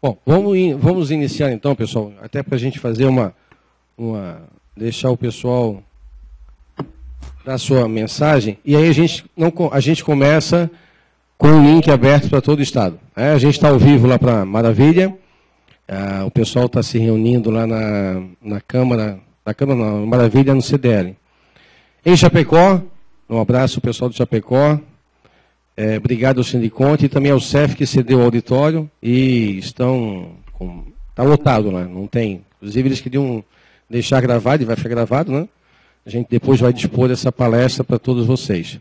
Bom, vamos iniciar então, pessoal, até para a gente fazer deixar o pessoal dar sua mensagem, e aí a gente começa com o link aberto para todo o estado. A gente está ao vivo lá para Maravilha, o pessoal está se reunindo lá na Câmara não, Maravilha no CDL. Em Chapecó, um abraço ao pessoal do Chapecó, obrigado ao Sindiconte e também ao CEF que cedeu o auditório e está lotado lá, não tem. Inclusive eles queriam deixar gravado e vai ficar gravado, né? A gente depois vai dispor essa palestra para todos vocês.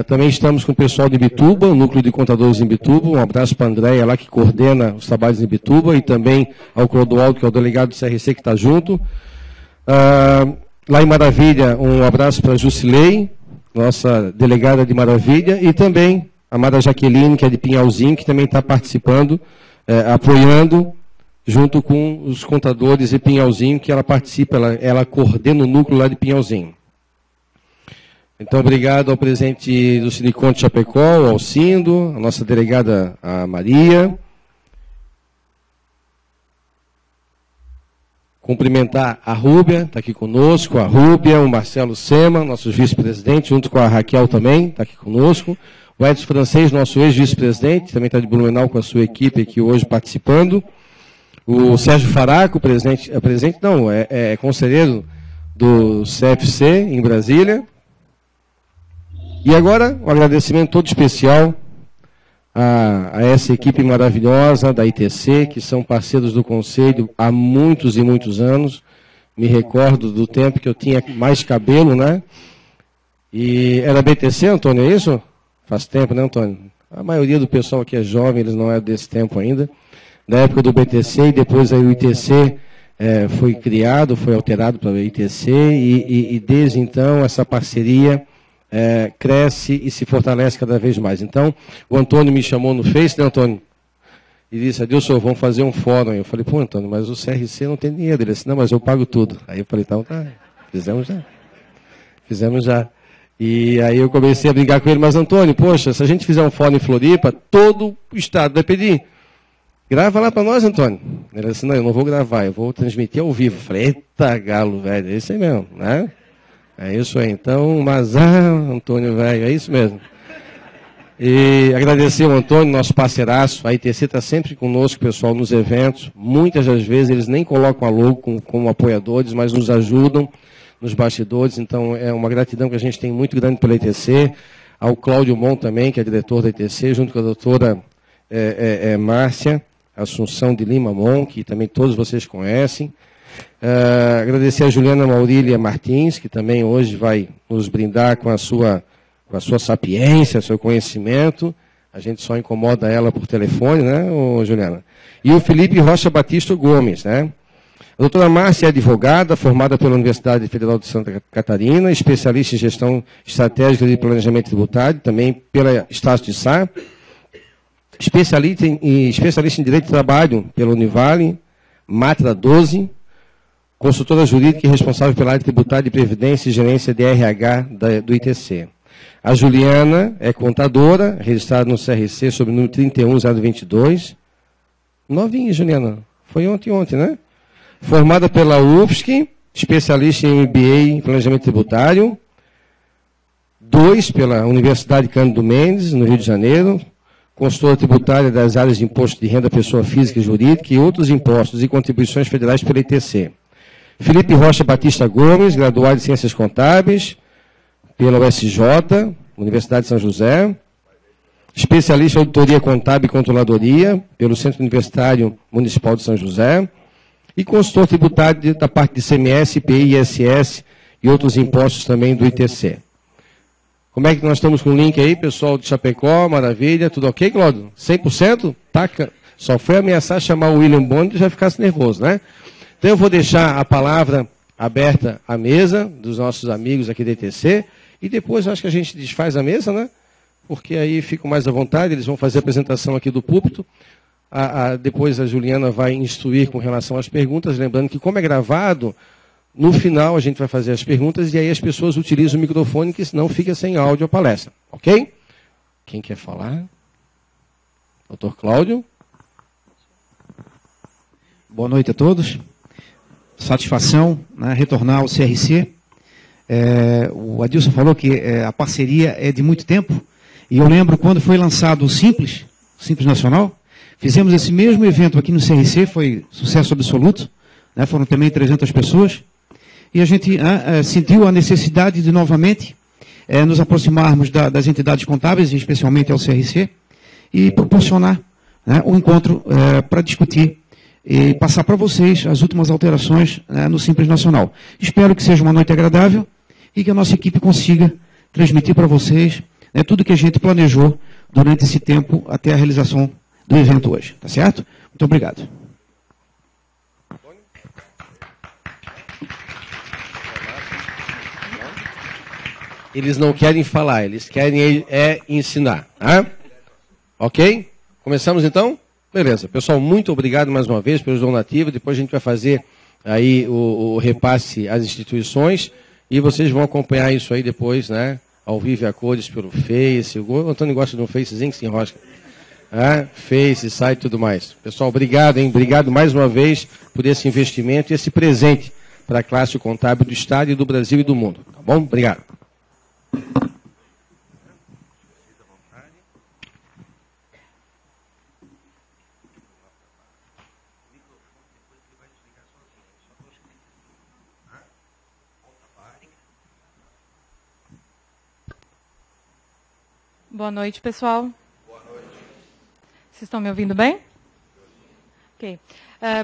Também estamos com o pessoal de Ibituba, o Núcleo de Contadores de Ibituba, um abraço para a Andréia lá que coordena os trabalhos em Ibituba e também ao Clodoaldo, que é o delegado do CRC que está junto. Lá em Maravilha, um abraço para a Jusilei, nossa delegada de Maravilha, e também a Mara Jaqueline, que é de Pinhalzinho, que também está participando, apoiando, junto com os contadores de Pinhalzinho, que ela participa, ela coordena o núcleo lá de Pinhalzinho. Então, obrigado ao presidente do Sindiconte Chapecó, ao Cindo, a nossa delegada, a Maria. Cumprimentar a Rúbia, está aqui conosco, a Rúbia, o Marcelo Sema, nossos vice-presidentes, junto com a Raquel também, está aqui conosco. O Edson Francês, nosso ex-vice-presidente, também está de Blumenau com a sua equipe aqui hoje participando. O Sérgio Faraco, conselheiro do CFC em Brasília. E agora, um agradecimento todo especial a essa equipe maravilhosa da ITC, que são parceiros do Conselho há muitos e muitos anos. Me recordo do tempo que eu tinha mais cabelo, né? E era BTC, Antônio, é isso? Faz tempo, né, Antônio? A maioria do pessoal aqui é jovem, eles não é desse tempo ainda. Da época do BTC, e depois aí o ITC foi criado, foi alterado para o ITC, e desde então essa parceria cresce e se fortalece cada vez mais. Então, o Antônio me chamou no Face, né, Antônio? E disse, Adilson, vamos fazer um fórum. Eu falei, pô, Antônio, mas o CRC não tem dinheiro. Ele disse, não, mas eu pago tudo. Aí eu falei, então tá, fizemos já. E aí eu comecei a brincar com ele, mas Antônio, poxa, se a gente fizer um fórum em Floripa, todo o estado vai pedir. Grava lá para nós, Antônio. Ele disse, não, eu não vou gravar, eu vou transmitir ao vivo. Eu falei, eita galo, velho, é isso aí mesmo, né? É isso aí, então, mas, Antônio, velho, é isso mesmo. E agradecer ao Antônio, nosso parceiraço, a ITC está sempre conosco, pessoal, nos eventos. Muitas das vezes eles nem colocam a logo como apoiadores, mas nos ajudam nos bastidores. Então, é uma gratidão que a gente tem muito grande pela ITC. Ao Cláudio Mon também, que é diretor da ITC, junto com a doutora Márcia Assunção de Lima Mon, que também todos vocês conhecem. Agradecer a Juliana Maurília Martins, que também hoje vai nos brindar com a sua sapiência, seu conhecimento. A gente só incomoda ela por telefone, né, Juliana? E o Felipe Rocha Batista Gomes, né? A doutora Márcia é advogada, formada pela Universidade Federal de Santa Catarina, especialista em gestão estratégica de planejamento tributário, também pela Estácio de Sá, especialista em direito de trabalho pela Univale, Matra 12, consultora jurídica e responsável pela área tributária de previdência e gerência de RH do ITC. A Juliana é contadora, registrada no CRC sob o número 31022. Novinha, Juliana. Foi ontem, né? Formada pela UFSC, especialista em MBA em planejamento tributário. 2 pela Universidade Cândido Mendes, no Rio de Janeiro. Consultora tributária das áreas de imposto de renda pessoa física e jurídica e outros impostos e contribuições federais pela ITC. Felipe Rocha Batista Gomes, graduado em Ciências Contábeis pela USJ, Universidade de São José, especialista em Auditoria Contábil e Controladoria pelo Centro Universitário Municipal de São José e consultor tributário da parte de CMS, IPI, ISS e outros impostos também do ITC. Como é que nós estamos com o link aí, pessoal de Chapecó, maravilha, tudo ok, Cláudio? 100%? Taca. Só foi ameaçar chamar o William Bond e já ficasse nervoso, né? Então eu vou deixar a palavra aberta à mesa dos nossos amigos aqui da ITC e depois acho que a gente desfaz a mesa, né? Porque aí ficam mais à vontade, eles vão fazer a apresentação aqui do púlpito. Depois a Juliana vai instruir com relação às perguntas, lembrando que como é gravado, no final a gente vai fazer as perguntas e aí as pessoas utilizam o microfone, que senão fica sem áudio a palestra, ok? Quem quer falar? Doutor Cláudio? Boa noite a todos. Satisfação, né, retornar ao CRC. O Adilson falou que a parceria é de muito tempo. E eu lembro quando foi lançado o Simples Nacional, fizemos esse mesmo evento aqui no CRC, foi sucesso absoluto, né, foram também 300 pessoas. E a gente sentiu a necessidade de novamente nos aproximarmos das entidades contábeis, e especialmente ao CRC, e proporcionar, né, um encontro para discutir e passar para vocês as últimas alterações, né, no Simples Nacional. Espero que seja uma noite agradável e que a nossa equipe consiga transmitir para vocês, né, tudo que a gente planejou durante esse tempo até a realização do evento hoje. Tá certo? Muito obrigado. Eles não querem falar, eles querem ensinar. Tá? Ok? Começamos então? Beleza. Pessoal, muito obrigado mais uma vez pelos donativos. Depois a gente vai fazer aí o repasse às instituições e vocês vão acompanhar isso aí depois, né? Ao vivo e a cores pelo Face. O Antônio gosta de um Facezinho que se enrosca. Face, site e tudo mais. Pessoal, obrigado, hein? Obrigado mais uma vez por esse investimento e esse presente para a classe contábil do Estado e do Brasil e do mundo. Tá bom? Obrigado. Boa noite, pessoal. Boa noite. Vocês estão me ouvindo bem? Ok.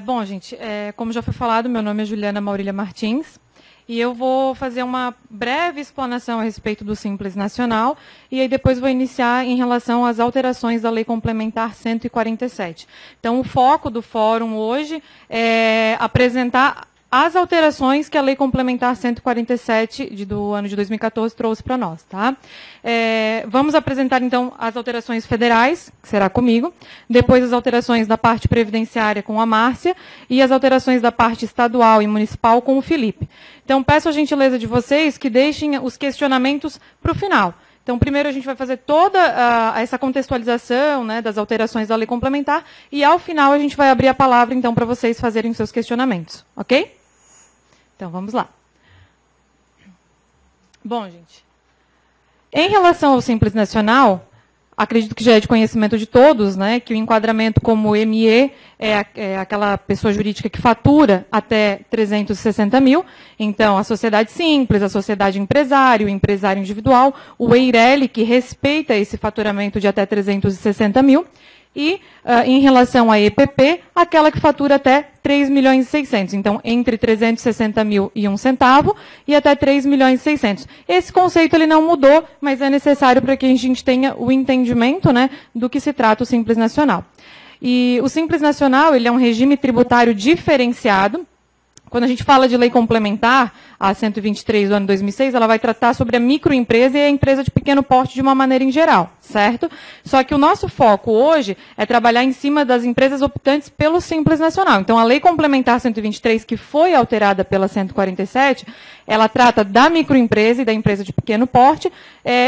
Bom, gente, como já foi falado, meu nome é Juliana Maurília Martins e eu vou fazer uma breve explanação a respeito do Simples Nacional e aí depois vou iniciar em relação às alterações da Lei Complementar 147. Então, o foco do fórum hoje é apresentar as alterações que a Lei Complementar 147 do ano de 2014 trouxe para nós. Tá? Vamos apresentar, então, as alterações federais, que será comigo, depois as alterações da parte previdenciária com a Márcia e as alterações da parte estadual e municipal com o Felipe. Então, peço a gentileza de vocês que deixem os questionamentos para o final. Então, primeiro a gente vai fazer toda essa contextualização, né, das alterações da Lei Complementar e, ao final, a gente vai abrir a palavra, então, para vocês fazerem os seus questionamentos. Ok? Então, vamos lá. Bom, gente, em relação ao Simples Nacional, acredito que já é de conhecimento de todos, né, que o enquadramento como ME é aquela pessoa jurídica que fatura até 360 mil. Então, a sociedade simples, a sociedade empresário, o empresário individual, o EIRELI, que respeita esse faturamento de até 360 mil. E, em relação à EPP, aquela que fatura até 3 milhões e 600. Então, entre 360 mil e 1 centavo e até 3 milhões e 600. Esse conceito ele não mudou, mas é necessário para que a gente tenha o entendimento, né, do que se trata o Simples Nacional. E o Simples Nacional ele é um regime tributário diferenciado. Quando a gente fala de lei complementar, a 123 do ano 2006, ela vai tratar sobre a microempresa e a empresa de pequeno porte de uma maneira em geral, certo? Só que o nosso foco hoje é trabalhar em cima das empresas optantes pelo Simples Nacional. Então, a lei complementar 123, que foi alterada pela 147, ela trata da microempresa e da empresa de pequeno porte,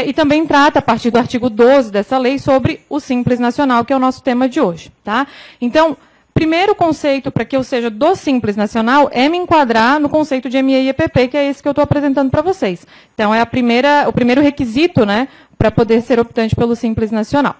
e também trata, a partir do artigo 12 dessa lei, sobre o Simples Nacional, que é o nosso tema de hoje, tá? Então, primeiro conceito para que eu seja do Simples Nacional é me enquadrar no conceito de ME e EPP, que é esse que eu estou apresentando para vocês. Então, é o primeiro requisito, né, para poder ser optante pelo Simples Nacional.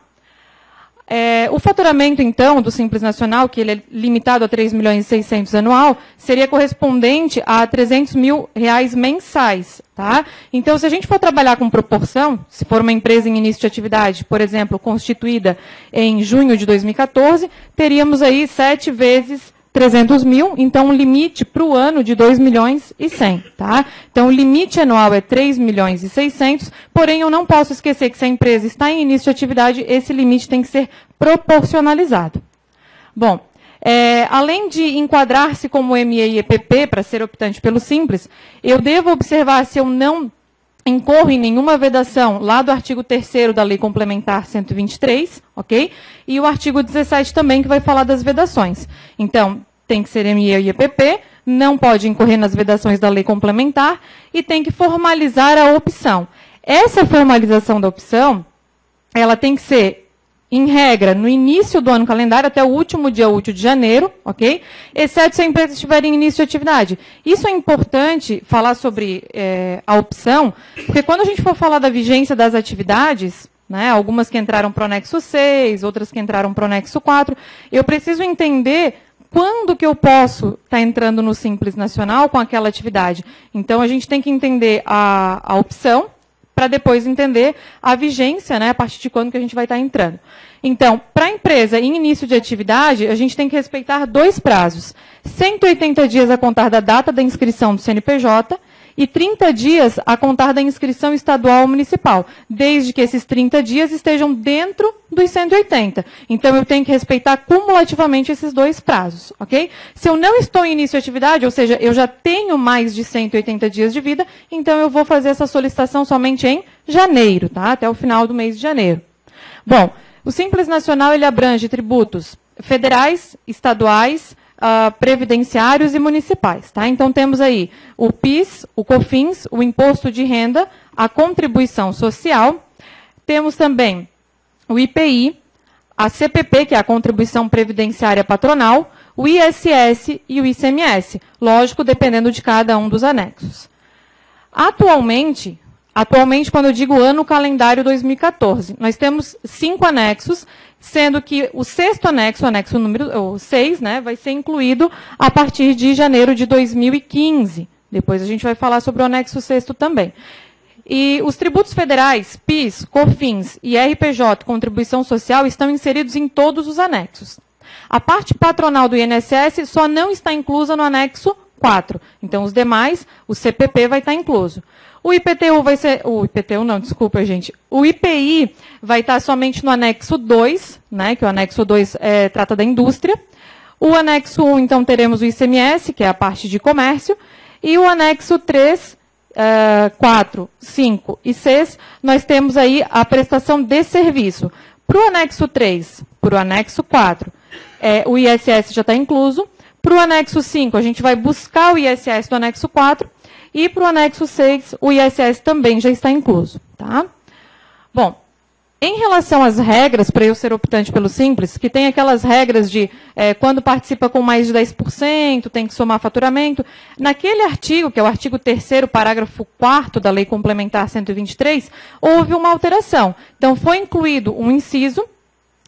O faturamento, então, do Simples Nacional, que ele é limitado a 3 milhões e 600 anual, seria correspondente a 300 mil reais mensais. Tá? Então, se a gente for trabalhar com proporção, se for uma empresa em início de atividade, por exemplo, constituída em junho de 2014, teríamos aí 7 vezes 300 mil, então o limite para o ano de 2 milhões e 100. Tá? Então, o limite anual é 3 milhões e 600, porém, eu não posso esquecer que se a empresa está em início de atividade, esse limite tem que ser proporcionalizado. Bom, além de enquadrar-se como ME e EPP para ser optante pelo Simples, eu devo observar se eu não incorro em nenhuma vedação lá do artigo 3º da Lei Complementar 123, ok? E o artigo 17 também, que vai falar das vedações. Então, tem que ser ME e EPP, não pode incorrer nas vedações da Lei Complementar e tem que formalizar a opção. Essa formalização da opção, ela tem que ser em regra, no início do ano calendário, até o último dia útil de janeiro, ok? Exceto se a empresa estiver em início de atividade. Isso é importante falar sobre a opção, porque quando a gente for falar da vigência das atividades, né, algumas que entraram para o anexo 6, outras que entraram para o anexo 4, eu preciso entender quando que eu posso estar entrando no Simples Nacional com aquela atividade. Então, a gente tem que entender a opção, para depois entender a vigência, né, a partir de quando que a gente vai estar entrando. Então, para a empresa em início de atividade, a gente tem que respeitar 2 prazos. 180 dias a contar da data da inscrição do CNPJ e 30 dias a contar da inscrição estadual ou municipal, desde que esses 30 dias estejam dentro dos 180. Então, eu tenho que respeitar cumulativamente esses 2 prazos, ok? Se eu não estou em início de atividade, ou seja, eu já tenho mais de 180 dias de vida, então eu vou fazer essa solicitação somente em janeiro, tá? Até o final do mês de janeiro. Bom, o Simples Nacional, ele abrange tributos federais, estaduais, previdenciários e municipais. Tá? Então, temos aí o PIS, o COFINS, o Imposto de Renda, a Contribuição Social. Temos também o IPI, a CPP, que é a Contribuição Previdenciária Patronal, o ISS e o ICMS. Lógico, dependendo de cada um dos anexos. Atualmente, quando eu digo ano calendário 2014, nós temos 5 anexos, sendo que o 6º anexo, o anexo número 6, né, vai ser incluído a partir de janeiro de 2015. Depois a gente vai falar sobre o anexo 6º também. E os tributos federais, PIS, COFINS e RPJ, Contribuição Social, estão inseridos em todos os anexos. A parte patronal do INSS só não está inclusa no anexo 4. Então, os demais, o CPP vai estar incluso. O IPTU vai ser... O IPTU não, desculpa, gente. O IPI vai estar somente no anexo 2, né, que o anexo 2 trata da indústria. O anexo 1, então, teremos o ICMS, que é a parte de comércio. E o anexo 3, 4, 5 e 6, nós temos aí a prestação de serviço. Para o anexo 3, para o anexo 4, o ISS já está incluso. Para o anexo 5, a gente vai buscar o ISS do anexo 4. E para o anexo 6, o ISS também já está incluso. Tá? Bom, em relação às regras, para eu ser optante pelo Simples, que tem aquelas regras de quando participa com mais de 10%, tem que somar faturamento. Naquele artigo, que é o artigo 3º, parágrafo 4º da Lei Complementar 123, houve uma alteração. Então, foi incluído um inciso,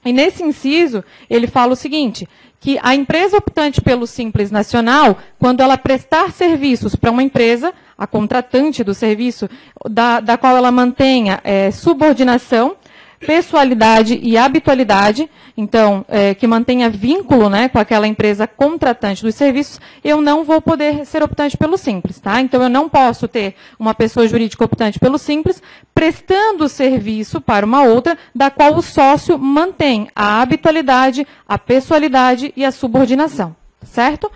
e nesse inciso, ele fala o seguinte, que a empresa optante pelo Simples Nacional, quando ela prestar serviços para uma empresa, a contratante do serviço, da qual ela mantenha subordinação, pessoalidade e habitualidade, então, que mantenha vínculo, né, com aquela empresa contratante dos serviços, eu não vou poder ser optante pelo Simples. Tá? Então, eu não posso ter uma pessoa jurídica optante pelo Simples prestando serviço para uma outra, da qual o sócio mantém a habitualidade, a pessoalidade e a subordinação. Certo?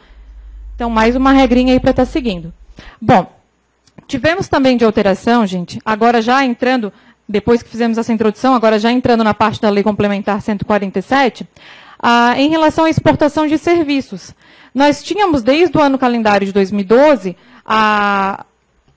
Então, mais uma regrinha aí para estar seguindo. Bom, tivemos também de alteração, gente, agora já entrando... Depois que fizemos essa introdução, agora já entrando na parte da Lei Complementar 147, em relação à exportação de serviços. Nós tínhamos, desde o ano calendário de 2012,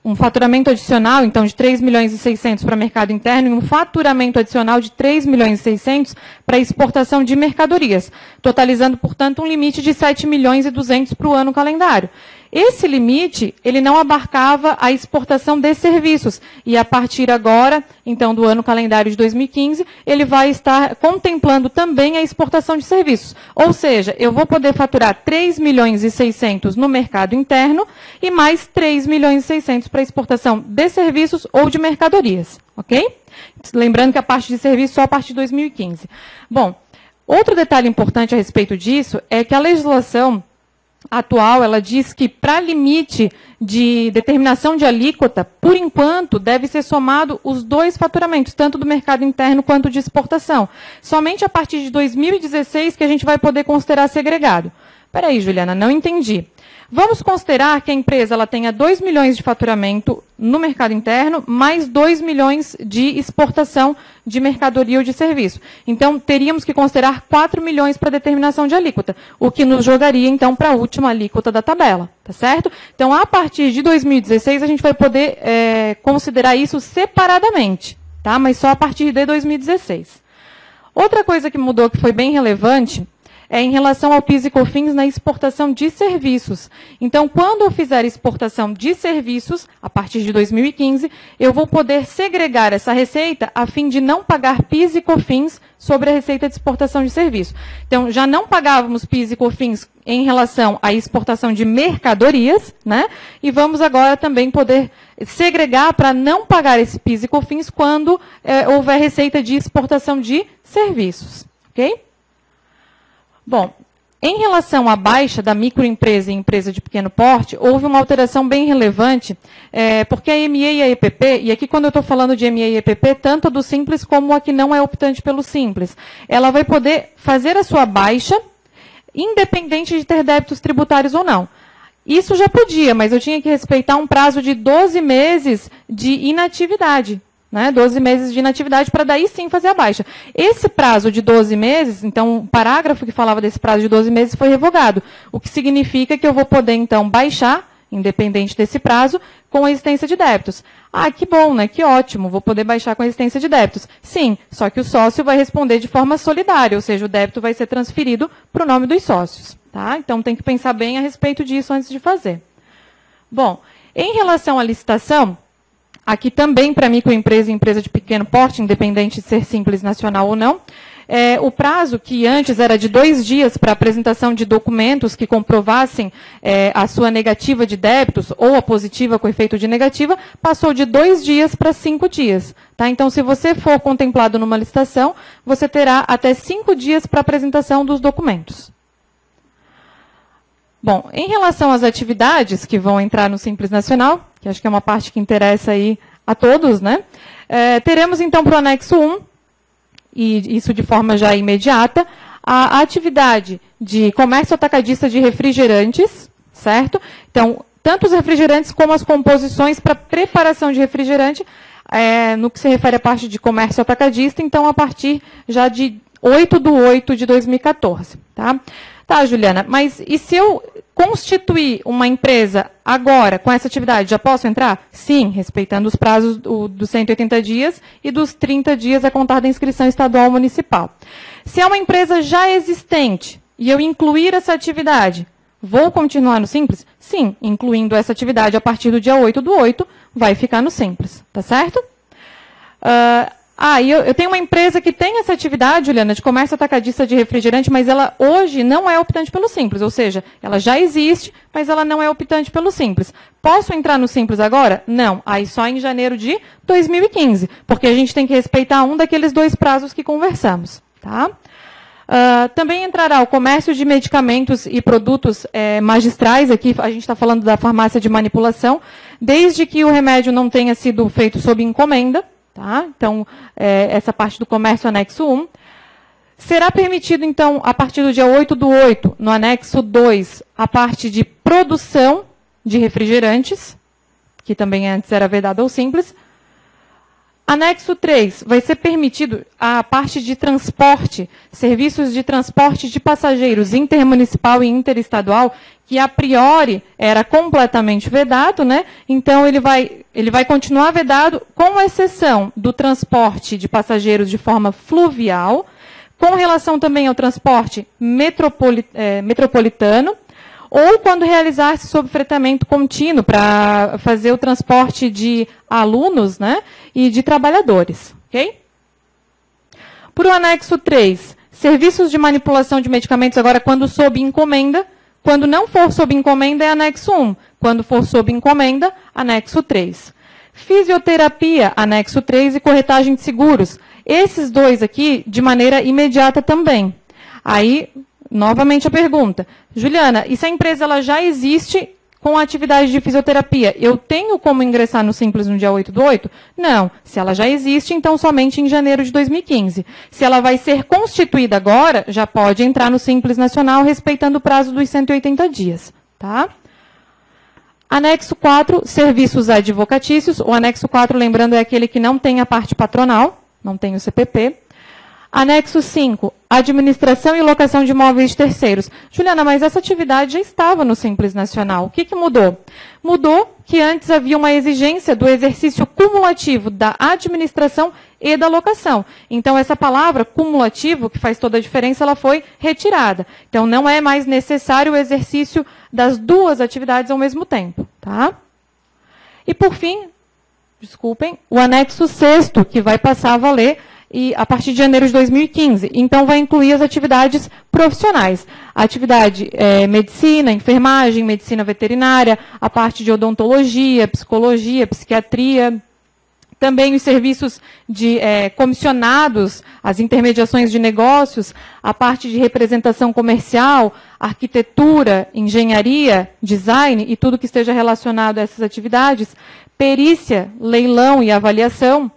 um faturamento adicional, então, de 3 milhões e 600 para mercado interno e um faturamento adicional de 3 milhões e 600 para exportação de mercadorias, totalizando, portanto, um limite de 7 milhões e 200 para o ano calendário. Esse limite, ele não abarcava a exportação de serviços. E a partir agora, então, do ano calendário de 2015, ele vai estar contemplando também a exportação de serviços. Ou seja, eu vou poder faturar 3 milhões e 600 no mercado interno e mais 3 milhões e 600 para exportação de serviços ou de mercadorias. Ok? Lembrando que a parte de serviços só a partir de 2015. Bom, outro detalhe importante a respeito disso é que a legislação atual, ela diz que para limite de determinação de alíquota, por enquanto, deve ser somado os 2 faturamentos, tanto do mercado interno quanto de exportação. Somente a partir de 2016 que a gente vai poder considerar segregado. Espera aí, Juliana, não entendi. Vamos considerar que a empresa ela tenha 2 milhões de faturamento no mercado interno, mais 2 milhões de exportação de mercadoria ou de serviço. Então, teríamos que considerar 4 milhões para determinação de alíquota, o que nos jogaria, então, para a última alíquota da tabela. Tá certo? Então, a partir de 2016, a gente vai poder considerar isso separadamente, tá? Mas só a partir de 2016. Outra coisa que mudou, que foi bem relevante, é em relação ao PIS e COFINS na exportação de serviços. Então, quando eu fizer exportação de serviços, a partir de 2015, eu vou poder segregar essa receita a fim de não pagar PIS e COFINS sobre a receita de exportação de serviços. Então, já não pagávamos PIS e COFINS em relação à exportação de mercadorias, né? E vamos agora também poder segregar para não pagar esse PIS e COFINS quando houver receita de exportação de serviços, ok? Bom, em relação à baixa da microempresa e empresa de pequeno porte, houve uma alteração bem relevante, porque a ME e a EPP, e aqui quando eu estou falando de ME e EPP, tanto a do Simples como a que não é optante pelo Simples, ela vai poder fazer a sua baixa, independente de ter débitos tributários ou não. Isso já podia, mas eu tinha que respeitar um prazo de 12 meses de inatividade. 12 meses de inatividade, para daí sim fazer a baixa. Esse prazo de 12 meses, então, o parágrafo que falava desse prazo de 12 meses foi revogado, o que significa que eu vou poder, então, baixar, independente desse prazo, com a existência de débitos. Ah, que bom, né? Que ótimo, vou poder baixar com a existência de débitos. Sim, só que o sócio vai responder de forma solidária, ou seja, o débito vai ser transferido para o nome dos sócios. Tá? Então, tem que pensar bem a respeito disso antes de fazer. Bom, em relação à licitação, aqui também para microempresa e empresa de pequeno porte, independente de ser simples, nacional ou não, o prazo que antes era de 2 dias para apresentação de documentos que comprovassem a sua negativa de débitos ou a positiva com efeito de negativa, passou de 2 dias para 5 dias. Tá? Então, se você for contemplado numa licitação, você terá até 5 dias para apresentação dos documentos. Bom, em relação às atividades que vão entrar no Simples Nacional, que acho que é uma parte que interessa aí a todos, né? Teremos, então, para o anexo 1, e isso de forma já imediata, a atividade de comércio atacadista de refrigerantes, certo? Então, tanto os refrigerantes como as composições para preparação de refrigerante, no que se refere à parte de comércio atacadista, então, a partir já de 8/8/2014, tá? Tá, Juliana, mas e se eu constituir uma empresa agora com essa atividade, já posso entrar? Sim, respeitando os prazos dos 180 dias e dos 30 dias a contar da inscrição estadual ou municipal. Se é uma empresa já existente e eu incluir essa atividade, vou continuar no Simples? Sim, incluindo essa atividade a partir do dia 8/8, vai ficar no Simples, tá certo? E eu tenho uma empresa que tem essa atividade, Juliana, de comércio atacadista de refrigerante, mas ela hoje não é optante pelo Simples, ou seja, ela já existe, mas ela não é optante pelo Simples. Posso entrar no Simples agora? Não, aí só em janeiro de 2015, porque a gente tem que respeitar um daqueles 2 prazos que conversamos. Tá? Também entrará o comércio de medicamentos e produtos magistrais, aqui a gente está falando da farmácia de manipulação, desde que o remédio não tenha sido feito sob encomenda. Tá? Então, essa parte do comércio anexo 1. Será permitido, então, a partir do dia 8/8, no anexo 2, a parte de produção de refrigerantes, que também antes era vedado ao Simples. Anexo 3, vai ser permitido a parte de transporte, serviços de transporte de passageiros intermunicipal e interestadual, que a priori era completamente vedado, né? Então ele vai continuar vedado, com exceção do transporte de passageiros de forma fluvial, com relação também ao transporte metropolitano, ou quando realizar-se sob fretamento contínuo para fazer o transporte de alunos, né, e de trabalhadores. Okay? Por o anexo 3, serviços de manipulação de medicamentos agora quando sob encomenda. Quando não for sob encomenda, é anexo 1. Quando for sob encomenda, anexo 3. Fisioterapia, anexo 3 e corretagem de seguros. Esses 2 aqui, de maneira imediata também. Aí, novamente a pergunta. Juliana, e se a empresa ela já existe com a atividade de fisioterapia, eu tenho como ingressar no Simples no dia 8/8? Não. Se ela já existe, então somente em janeiro de 2015. Se ela vai ser constituída agora, já pode entrar no Simples Nacional, respeitando o prazo dos 180 dias. Tá? Anexo 4, serviços advocatícios. O anexo 4, lembrando, é aquele que não tem a parte patronal, não tem o CPP. Anexo 5, administração e locação de imóveis de terceiros. Juliana, mas essa atividade já estava no Simples Nacional. O que mudou? Mudou que antes havia uma exigência do exercício cumulativo da administração e da locação. Então, essa palavra cumulativo, que faz toda a diferença, ela foi retirada. Então, não é mais necessário o exercício das duas atividades ao mesmo tempo. Tá? E, por fim, desculpem, o anexo 6º, que vai passar a valer a partir de janeiro de 2015. Então, vai incluir as atividades profissionais. A atividade medicina, enfermagem, medicina veterinária, a parte de odontologia, psicologia, psiquiatria, também os serviços de comissionados, as intermediações de negócios, a parte de representação comercial, arquitetura, engenharia, design e tudo que esteja relacionado a essas atividades, perícia, leilão e avaliação,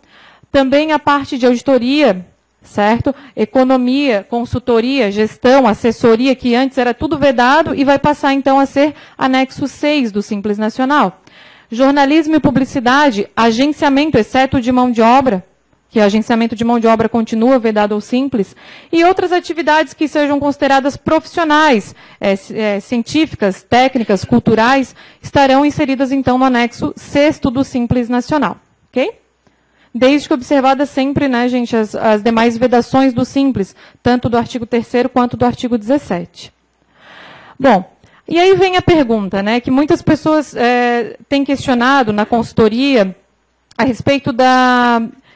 também a parte de auditoria, certo? Economia, consultoria, gestão, assessoria, que antes era tudo vedado e vai passar então a ser anexo 6 do Simples Nacional. Jornalismo e publicidade, agenciamento, exceto de mão de obra, que agenciamento de mão de obra continua vedado ao Simples, e outras atividades que sejam consideradas profissionais, científicas, técnicas, culturais, estarão inseridas então no anexo 6º do Simples Nacional. Ok? Desde que observadas sempre, né, gente, as demais vedações do Simples, tanto do artigo 3º quanto do artigo 17. Bom, e aí vem a pergunta, né, que muitas pessoas têm questionado na consultoria a respeito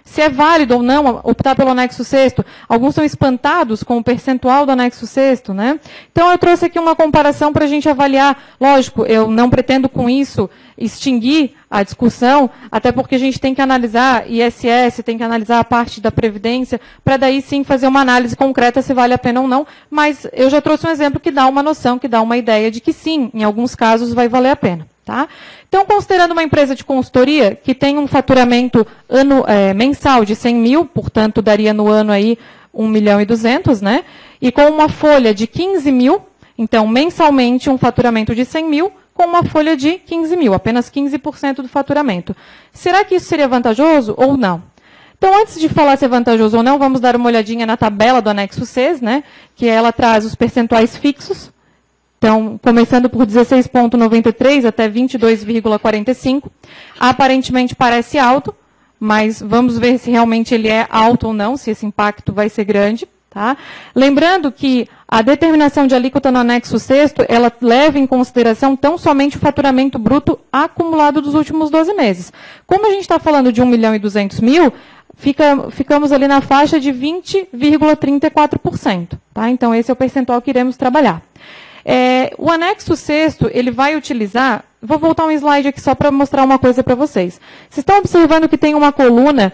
se é válido ou não optar pelo anexo 6º. Alguns são espantados com o percentual do anexo 6º, né? Então, eu trouxe aqui uma comparação para a gente avaliar. Lógico, eu não pretendo com isso extinguir a discussão, até porque a gente tem que analisar ISS, tem que analisar a parte da Previdência, para daí sim fazer uma análise concreta se vale a pena ou não, mas eu já trouxe um exemplo que dá uma noção, que dá uma ideia de que sim, em alguns casos vai valer a pena. Tá? Então, considerando uma empresa de consultoria que tem um faturamento mensal de 100 mil, portanto, daria no ano aí 1.200.000, né? E com uma folha de 15 mil, então, mensalmente, um faturamento de 100 mil, com uma folha de 15 mil, apenas 15% do faturamento. Será que isso seria vantajoso ou não? Então, antes de falar se é vantajoso ou não, vamos dar uma olhadinha na tabela do anexo 6, né? Que ela traz os percentuais fixos. Então, começando por 16,93 até 22,45. Aparentemente parece alto, mas vamos ver se realmente ele é alto ou não, se esse impacto vai ser grande. Tá? Lembrando que a determinação de alíquota no anexo 6º, ela leva em consideração tão somente o faturamento bruto acumulado dos últimos 12 meses. Como a gente está falando de 1.200.000, ficamos ali na faixa de 20,34%. Tá? Então, esse é o percentual que iremos trabalhar. O anexo 6º, ele vai utilizar... Vou voltar um slide aqui só para mostrar uma coisa para vocês. Vocês estão observando que tem uma coluna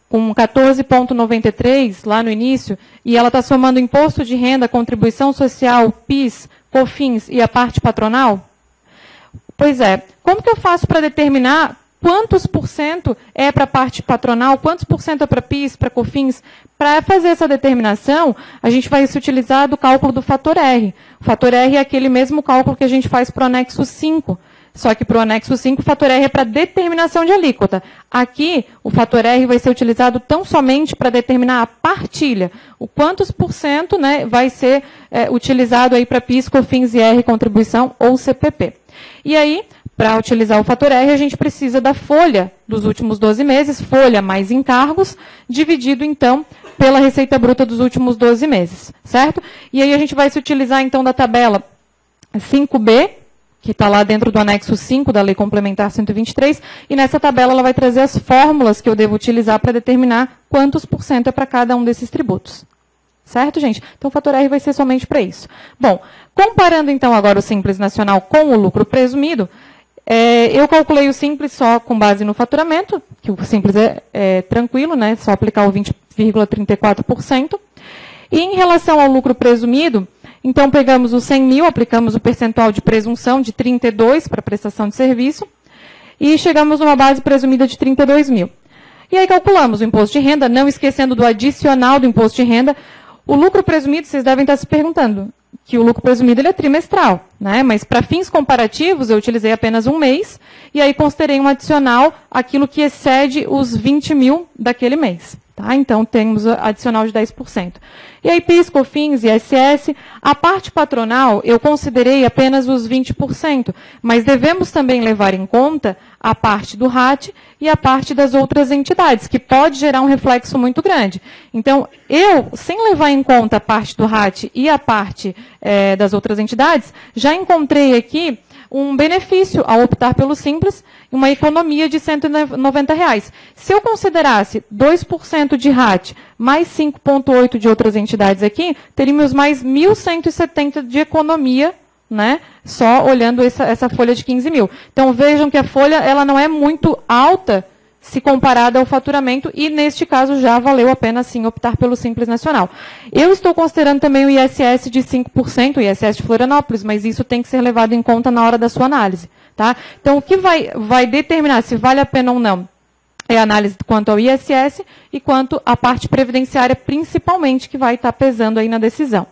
com 14,93 lá no início, e ela está somando imposto de renda, contribuição social, PIS, COFINS e a parte patronal? Pois é. Como que eu faço para determinar quantos por cento é para a parte patronal, quantos por cento é para PIS, para COFINS? Para fazer essa determinação, a gente vai se utilizar do cálculo do fator R. O fator R é aquele mesmo cálculo que a gente faz para o anexo 5. Só que para o anexo 5, o fator R é para determinação de alíquota. Aqui, o fator R vai ser utilizado tão somente para determinar a partilha. O quantos por cento, né, vai ser utilizado aí para PIS, COFINS, IR, contribuição ou CPP. E aí, para utilizar o fator R, a gente precisa da folha dos últimos 12 meses, folha mais encargos, dividido, então, pela receita bruta dos últimos 12 meses, certo? E aí a gente vai se utilizar, então, da tabela 5B, que está lá dentro do anexo 5 da Lei Complementar 123, e nessa tabela ela vai trazer as fórmulas que eu devo utilizar para determinar quantos por cento é para cada um desses tributos. Certo, gente? Então, o fator R vai ser somente para isso. Bom, comparando, então, agora o Simples Nacional com o lucro presumido, eu calculei o Simples só com base no faturamento, que o Simples é tranquilo, né? Só aplicar o 20,34%. E em relação ao lucro presumido, então pegamos os 100 mil, aplicamos o percentual de presunção de 32 para prestação de serviço, e chegamos numa base presumida de 32 mil. E aí calculamos o imposto de renda, não esquecendo do adicional do imposto de renda. O lucro presumido, vocês devem estar se perguntando, que o lucro presumido ele é trimestral. né? Mas para fins comparativos eu utilizei apenas um mês e aí considerei um adicional aquilo que excede os 20 mil daquele mês. Tá? Então, temos adicional de 10%. E aí, PIS, COFINS, ISS, a parte patronal, eu considerei apenas os 20%, mas devemos também levar em conta a parte do RAT e a parte das outras entidades, que pode gerar um reflexo muito grande. Então, eu, sem levar em conta a parte do RAT e a parte das outras entidades, já encontrei aqui um benefício ao optar pelo Simples, uma economia de R$ 190. Se eu considerasse 2% de RAT mais 5,8% de outras entidades aqui, teríamos mais 1.170 de economia, né, só olhando essa folha de 15 mil. Então, vejam que a folha ela não é muito alta se comparada ao faturamento, e neste caso já valeu a pena sim optar pelo Simples Nacional. Eu estou considerando também o ISS de 5%, o ISS de Florianópolis, mas isso tem que ser levado em conta na hora da sua análise. Tá? Então, o que vai determinar se vale a pena ou não é a análise quanto ao ISS e quanto à parte previdenciária, principalmente, que vai estar pesando aí na decisão.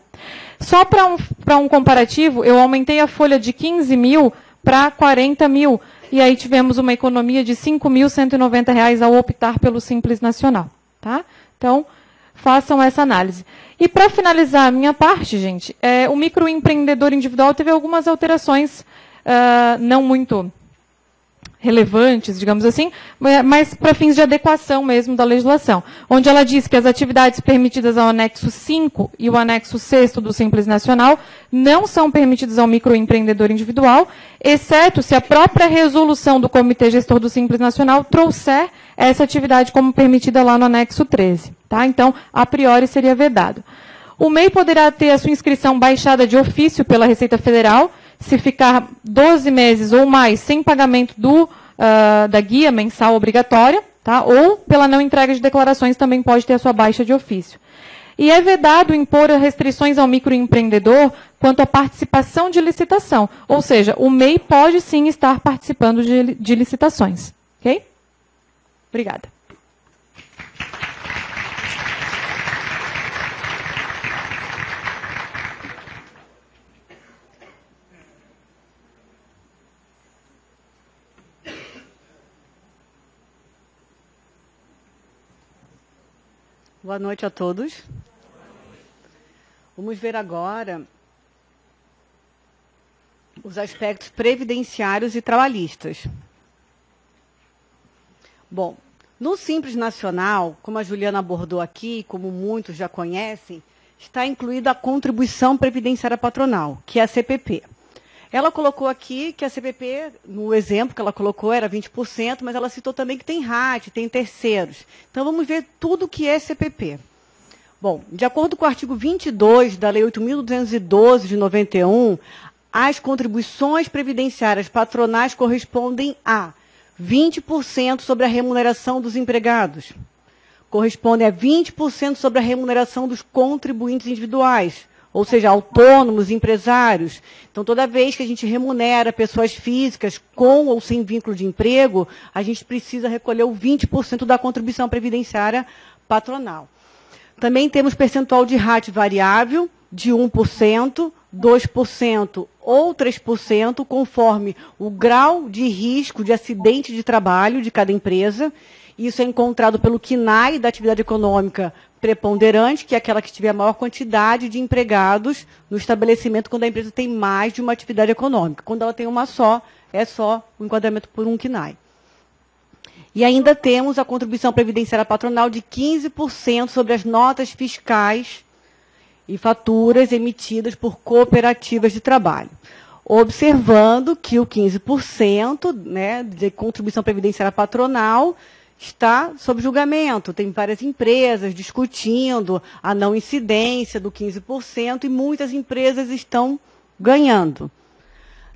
Só para um comparativo, eu aumentei a folha de 15 mil para 40 mil, e aí tivemos uma economia de R$ 5.190 ao optar pelo Simples Nacional. Tá? Então, façam essa análise. E para finalizar a minha parte, gente, o microempreendedor individual teve algumas alterações não muito relevantes, digamos assim, mas para fins de adequação mesmo da legislação, onde ela diz que as atividades permitidas ao anexo 5 e o anexo 6º do Simples Nacional não são permitidas ao microempreendedor individual, exceto se a própria resolução do Comitê Gestor do Simples Nacional trouxer essa atividade como permitida lá no anexo 13. Tá? Então, a priori, seria vedado. O MEI poderá ter a sua inscrição baixada de ofício pela Receita Federal, se ficar 12 meses ou mais sem pagamento da guia mensal obrigatória, tá? Ou pela não entrega de declarações também pode ter a sua baixa de ofício. E é vedado impor restrições ao microempreendedor quanto à participação de licitação, ou seja, o MEI pode sim estar participando de licitações. Ok? Obrigada. Boa noite a todos. Vamos ver agora os aspectos previdenciários e trabalhistas. Bom, no Simples Nacional, como a Juliana abordou aqui, como muitos já conhecem, está incluída a contribuição previdenciária patronal, que é a CPP. Ela colocou aqui que a CPP, no exemplo que ela colocou, era 20%, mas ela citou também que tem RAT, tem terceiros. Então, vamos ver tudo o que é CPP. Bom, de acordo com o artigo 22 da Lei 8.212 de 91, as contribuições previdenciárias patronais correspondem a 20% sobre a remuneração dos empregados, correspondem a 20% sobre a remuneração dos contribuintes individuais, ou seja, autônomos, empresários. Então, toda vez que a gente remunera pessoas físicas com ou sem vínculo de emprego, a gente precisa recolher o 20% da contribuição previdenciária patronal. Também temos percentual de RAT variável de 1%, 2% ou 3%, conforme o grau de risco de acidente de trabalho de cada empresa. Isso é encontrado pelo CNAE da atividade econômica preponderante, que é aquela que tiver a maior quantidade de empregados no estabelecimento quando a empresa tem mais de uma atividade econômica. Quando ela tem uma só, é só o enquadramento por um CNAE. E ainda temos a contribuição previdenciária patronal de 15% sobre as notas fiscais e faturas emitidas por cooperativas de trabalho. Observando que o 15%, né, de contribuição previdenciária patronal está sob julgamento. Tem várias empresas discutindo a não incidência do 15% e muitas empresas estão ganhando.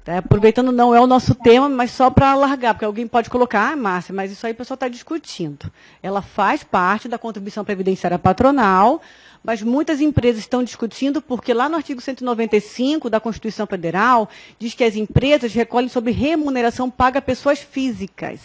Aproveitando, não é o nosso tema, mas só para alargar, porque alguém pode colocar, Márcia, mas isso aí o pessoal está discutindo. Ela faz parte da contribuição previdenciária patronal, mas muitas empresas estão discutindo porque lá no artigo 195 da Constituição Federal diz que as empresas recolhem sobre remuneração paga a pessoas físicas.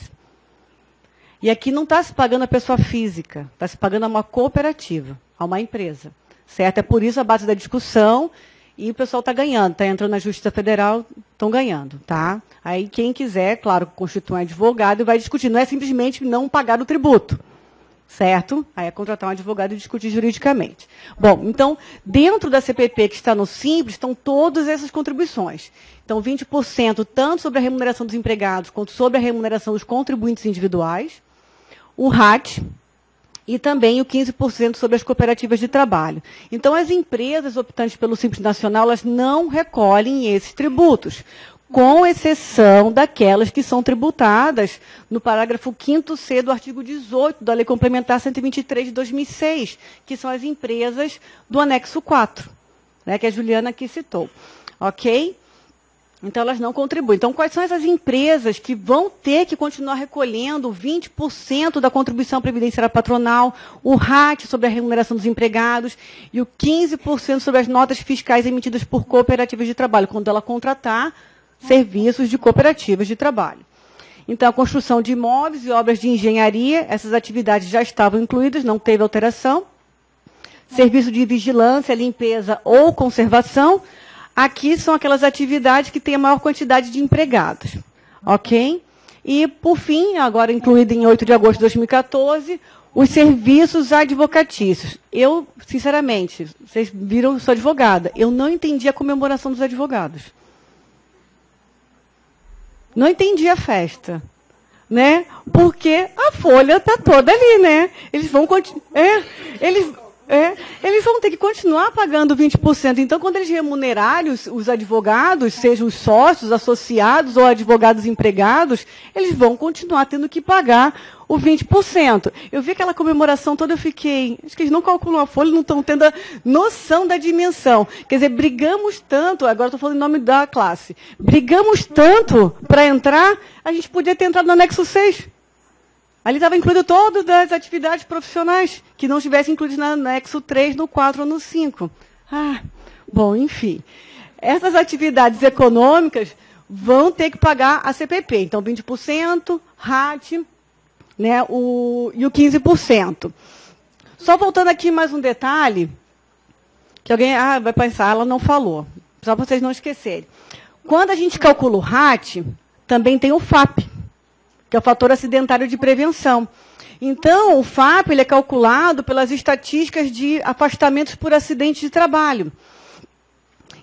E aqui não está se pagando a pessoa física, está se pagando a uma cooperativa, a uma empresa. Certo? É por isso a base da discussão e o pessoal está ganhando, está entrando na Justiça Federal, estão ganhando, tá? Aí quem quiser, claro, constitui um advogado e vai discutir. Não é simplesmente não pagar o tributo, certo? Aí é contratar um advogado e discutir juridicamente. Bom, então, dentro da CPP que está no Simples, estão todas essas contribuições. Então, 20% tanto sobre a remuneração dos empregados quanto sobre a remuneração dos contribuintes individuais, o RAT, e também o 15% sobre as cooperativas de trabalho. Então, as empresas optantes pelo Simples Nacional, elas não recolhem esses tributos, com exceção daquelas que são tributadas no parágrafo 5º-C do artigo 18 da Lei Complementar 123 de 2006, que são as empresas do anexo 4, né, que a Juliana aqui citou. Ok? Então, elas não contribuem. Então, quais são essas empresas que vão ter que continuar recolhendo 20% da contribuição previdenciária patronal, o RAT sobre a remuneração dos empregados e o 15% sobre as notas fiscais emitidas por cooperativas de trabalho, quando ela contratar serviços de cooperativas de trabalho. Então, a construção de imóveis e obras de engenharia, essas atividades já estavam incluídas, não teve alteração. Serviço de vigilância, limpeza ou conservação. Aqui são aquelas atividades que têm a maior quantidade de empregados, ok? E, por fim, agora incluído em 8 de agosto de 2014, os serviços advocatícios. Eu, sinceramente, vocês viram, eu sou advogada, eu não entendi a comemoração dos advogados. Não entendi a festa, né? Porque a folha está toda ali, né? Eles vão eles vão ter que continuar pagando 20%. Então, quando eles remunerarem os advogados, sejam os sócios, associados ou advogados empregados, eles vão continuar tendo que pagar o 20%. Eu vi aquela comemoração toda, eu fiquei... Acho que eles não calculam a folha, não estão tendo a noção da dimensão. Quer dizer, brigamos tanto, agora estou falando em nome da classe, brigamos tanto para entrar, a gente podia ter entrado no anexo 6. Ali estava incluído todas as atividades profissionais, que não estivessem incluídas no anexo 3, no 4 ou no 5. Bom, enfim. Essas atividades econômicas vão ter que pagar a CPP. Então, 20%, RAT, né, e o 15%. Só voltando aqui mais um detalhe, que alguém vai pensar, ela não falou, só para vocês não esquecerem. Quando a gente calcula o RAT, também tem o FAP, que é o fator acidentário de prevenção. Então, o FAP ele é calculado pelas estatísticas de afastamentos por acidente de trabalho.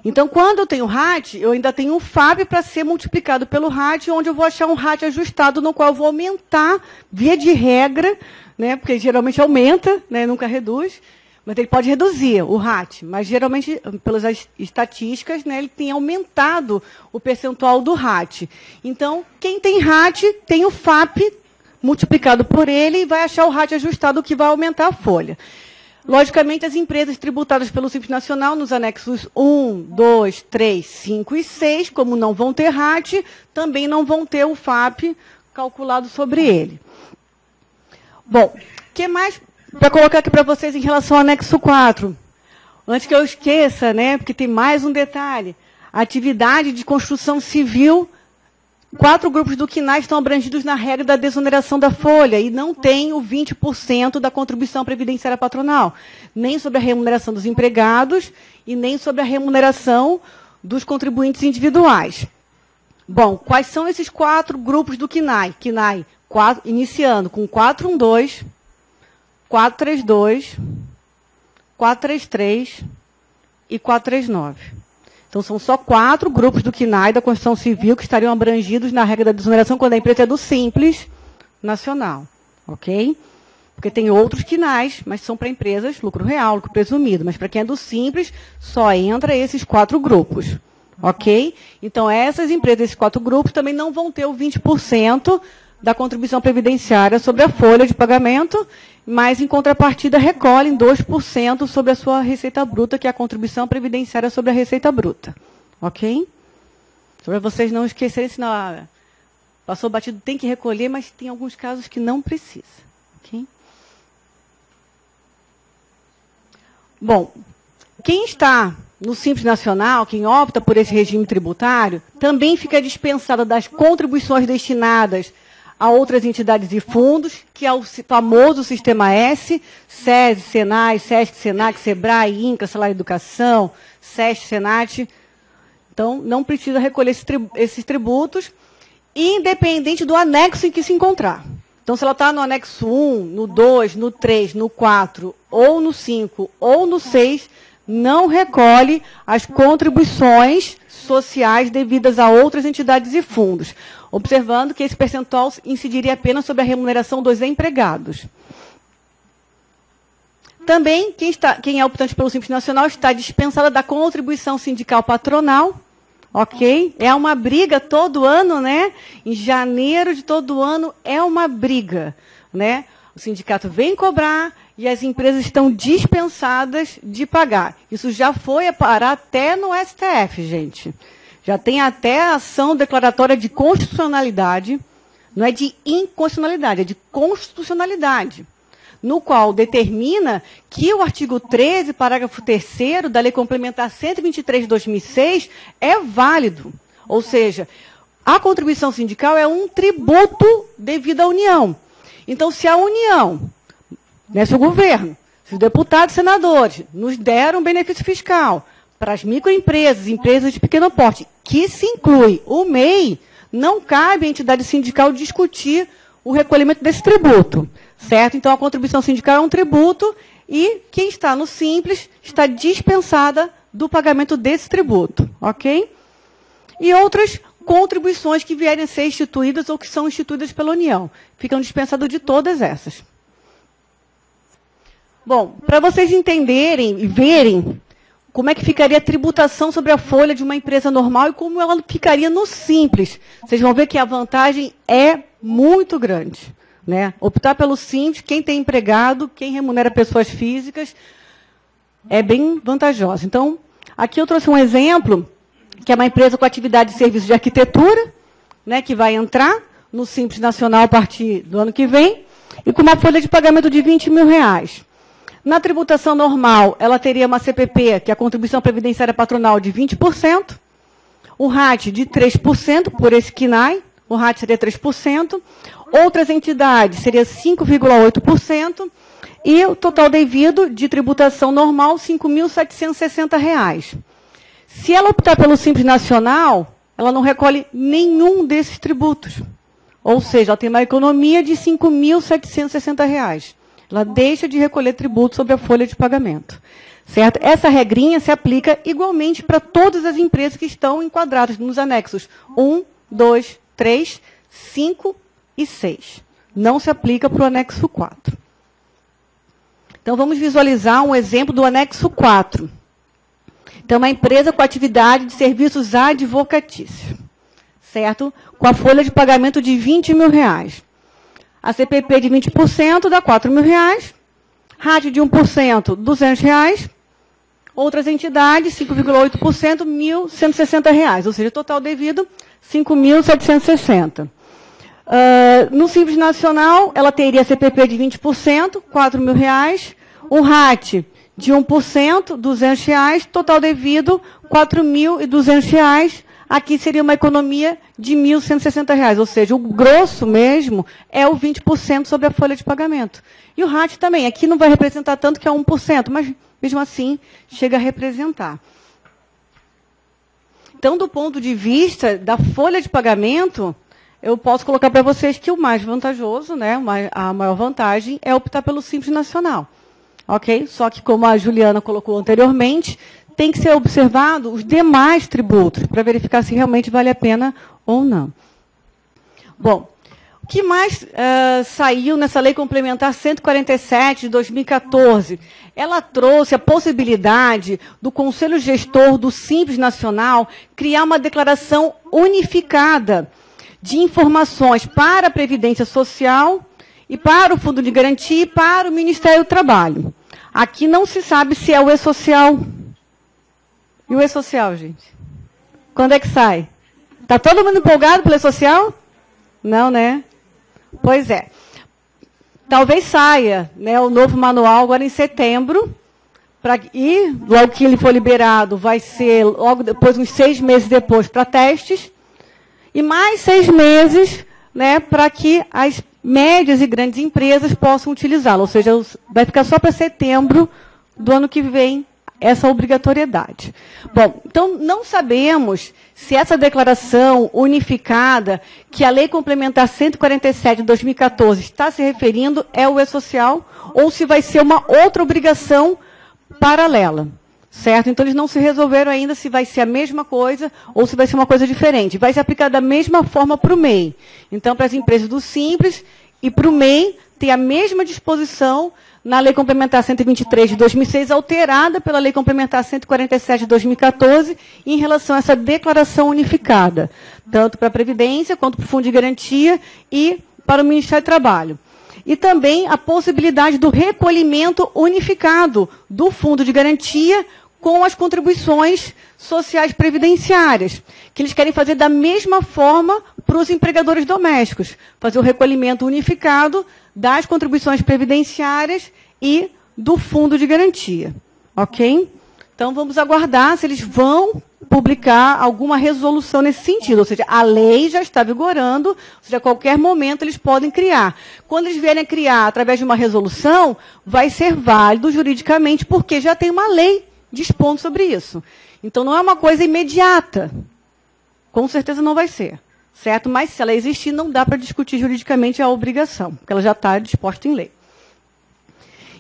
Então, quando eu tenho RAT, eu ainda tenho um FAP para ser multiplicado pelo RAT, onde eu vou achar um RAT ajustado, no qual eu vou aumentar, via de regra, né, porque geralmente aumenta, né, nunca reduz, mas ele pode reduzir o RAT, mas geralmente, pelas estatísticas, né, ele tem aumentado o percentual do RAT. Então, quem tem RAT tem o FAP multiplicado por ele e vai achar o RAT ajustado, que vai aumentar a folha. Logicamente, as empresas tributadas pelo Simples Nacional, nos anexos 1, 2, 3, 5 e 6, como não vão ter RAT, também não vão ter o FAP calculado sobre ele. Bom, o que mais para colocar aqui para vocês em relação ao anexo 4? Antes que eu esqueça, né, porque tem mais um detalhe. A atividade de construção civil, 4 grupos do CNAE estão abrangidos na regra da desoneração da folha e não tem o 20% da contribuição previdenciária patronal, nem sobre a remuneração dos empregados e nem sobre a remuneração dos contribuintes individuais. Bom, quais são esses 4 grupos do CNAE? CNAE, iniciando com 412, 432, 433 e 439. Então, são só 4 grupos do CNAE, da Construção Civil, que estariam abrangidos na regra da desoneração quando a empresa é do Simples Nacional. Ok? Porque tem outros CNAEs, mas são para empresas lucro real, lucro presumido. Mas para quem é do Simples, só entra esses 4 grupos. Ok? Então, essas empresas, esses 4 grupos, também não vão ter o 20% da contribuição previdenciária sobre a folha de pagamento, mas, em contrapartida, recolhem 2% sobre a sua receita bruta, que é a contribuição previdenciária sobre a receita bruta. Ok? Só para vocês não esquecerem, senão passou batido, tem que recolher, mas tem alguns casos que não precisa. Ok? Bom, quem está no Simples Nacional, quem opta por esse regime tributário, também fica dispensada das contribuições destinadas a outras entidades e fundos, que é o famoso Sistema S, SESI, SENAI, SESC, SENAC, SEBRAE, INCRA, Salário Educação, SESC, SENAT. Então, não precisa recolher esses tributos, independente do anexo em que se encontrar. Então, se ela está no anexo 1, no 2, no 3, no 4, ou no 5, ou no 6, não recolhe as contribuições sociais devidas a outras entidades e fundos, observando que esse percentual incidiria apenas sobre a remuneração dos empregados. Também, quem é optante pelo Simples Nacional está dispensada da contribuição sindical patronal, ok? É uma briga todo ano, né? Em janeiro de todo ano é uma briga, né? O sindicato vem cobrar e as empresas estão dispensadas de pagar. Isso já foi a parar até no STF, gente. Já tem até a ação declaratória de constitucionalidade, não é de inconstitucionalidade, é de constitucionalidade, no qual determina que o artigo 13, parágrafo 3º da Lei Complementar 123 de 2006 é válido. Ou seja, a contribuição sindical é um tributo devido à União. Então, se a União, né, se o governo, se os deputados e senadores nos deram benefício fiscal para as microempresas, empresas de pequeno porte, que se inclui o MEI, não cabe à entidade sindical discutir o recolhimento desse tributo. Certo? Então, a contribuição sindical é um tributo e quem está no Simples está dispensada do pagamento desse tributo. Ok? E outras contribuições que vierem a ser instituídas ou que são instituídas pela União. Ficam dispensadas de todas essas. Bom, para vocês entenderem e verem como é que ficaria a tributação sobre a folha de uma empresa normal e como ela ficaria no Simples, vocês vão ver que a vantagem é muito grande. Né? Optar pelo Simples, quem tem empregado, quem remunera pessoas físicas, é bem vantajoso. Então, aqui eu trouxe um exemplo, que é uma empresa com atividade de serviço de arquitetura, né, que vai entrar no Simples Nacional a partir do ano que vem, e com uma folha de pagamento de R$20 mil. Na tributação normal, ela teria uma CPP, que é a Contribuição Previdenciária Patronal, de 20%, o RAT de 3%, por esse KNAI, o RAT seria 3%, outras entidades seria 5,8%, e o total devido de tributação normal, R$ 5.760. Se ela optar pelo Simples Nacional, ela não recolhe nenhum desses tributos. Ou seja, ela tem uma economia de R$ 5.760. Ela deixa de recolher tributo sobre a folha de pagamento. Certo? Essa regrinha se aplica igualmente para todas as empresas que estão enquadradas nos anexos 1, 2, 3, 5 e 6. Não se aplica para o anexo 4. Então, vamos visualizar um exemplo do anexo 4. Então, uma empresa com atividade de serviços advocatícios, certo? Com a folha de pagamento de R$20 mil. A CPP de 20% dá R$4 mil. RAT de 1%, R$200. Outras entidades, 5,8%, R$ 1.160. Ou seja, total devido, R$ 5.760. No Simples Nacional, ela teria a CPP de 20%, R$4 mil. O RAT de 1%, R$200. Total devido, R$ 4.200. Aqui seria uma economia de R$ 1.160. Ou seja, o grosso mesmo é o 20% sobre a folha de pagamento. E o RAT também. Aqui não vai representar tanto que é 1%, mas mesmo assim chega a representar. Então, do ponto de vista da folha de pagamento, eu posso colocar para vocês que o mais vantajoso, né, a maior vantagem, é optar pelo Simples Nacional. Ok? Só que, como a Juliana colocou anteriormente, tem que ser observado os demais tributos, para verificar se realmente vale a pena ou não. Bom, o que mais saiu nessa Lei Complementar 147 de 2014? Ela trouxe a possibilidade do Conselho Gestor do Simples Nacional criar uma declaração unificada de informações para a Previdência Social e para o Fundo de Garantia e para o Ministério do Trabalho. Aqui não se sabe se é o E-Social. E o E-Social, gente? Quando é que sai? Está todo mundo empolgado pelo E-Social? Não, né? Pois é. Talvez saia, né, o novo manual agora em setembro. E logo que ele for liberado, vai ser logo depois, uns 6 meses depois, para testes. E mais 6 meses, né, para que as médias e grandes empresas possam utilizá-la. Ou seja, vai ficar só para setembro do ano que vem essa obrigatoriedade. Bom, então não sabemos se essa declaração unificada, que a Lei Complementar 147 de 2014 está se referindo, é o E-Social, ou se vai ser uma outra obrigação paralela. Certo? Então, eles não se resolveram ainda se vai ser a mesma coisa ou se vai ser uma coisa diferente. Vai ser aplicada da mesma forma para o MEI. Então, para as empresas do Simples e para o MEI, tem a mesma disposição na Lei Complementar 123 de 2006, alterada pela Lei Complementar 147 de 2014, em relação a essa declaração unificada, tanto para a Previdência, quanto para o Fundo de Garantia e para o Ministério do Trabalho. E também a possibilidade do recolhimento unificado do Fundo de Garantia com as contribuições sociais previdenciárias, que eles querem fazer da mesma forma para os empregadores domésticos, fazer o recolhimento unificado das contribuições previdenciárias e do Fundo de Garantia. Ok? Então, vamos aguardar se eles vão publicar alguma resolução nesse sentido. Ou seja, a lei já está vigorando, ou seja, a qualquer momento eles podem criar. Quando eles vierem a criar através de uma resolução, vai ser válido juridicamente, porque já tem uma lei dispondo sobre isso. Então, não é uma coisa imediata. Com certeza não vai ser. Certo? Mas, se ela existir, não dá para discutir juridicamente a obrigação, porque ela já está disposta em lei.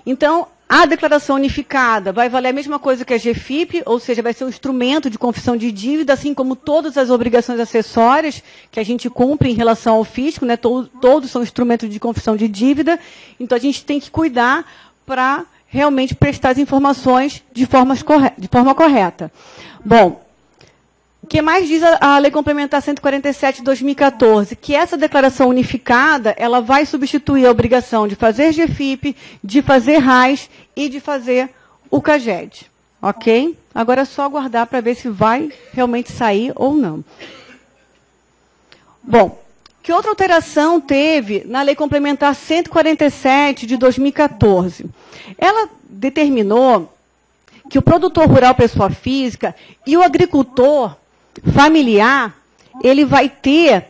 Então, a declaração unificada vai valer a mesma coisa que a GFIP, ou seja, vai ser um instrumento de confissão de dívida, assim como todas as obrigações acessórias que a gente cumpre em relação ao fisco, né? Todos são instrumentos de confissão de dívida. Então, a gente tem que cuidar para realmente prestar as informações de forma correta. Bom, o que mais diz a Lei Complementar 147 de 2014? Que essa declaração unificada, ela vai substituir a obrigação de fazer GFIP, de fazer RAIS e de fazer o CAGED. Ok? Agora é só aguardar para ver se vai realmente sair ou não. Bom, que outra alteração teve na Lei Complementar 147 de 2014? Ela determinou que o produtor rural, pessoa física, e o agricultor familiar, ele vai ter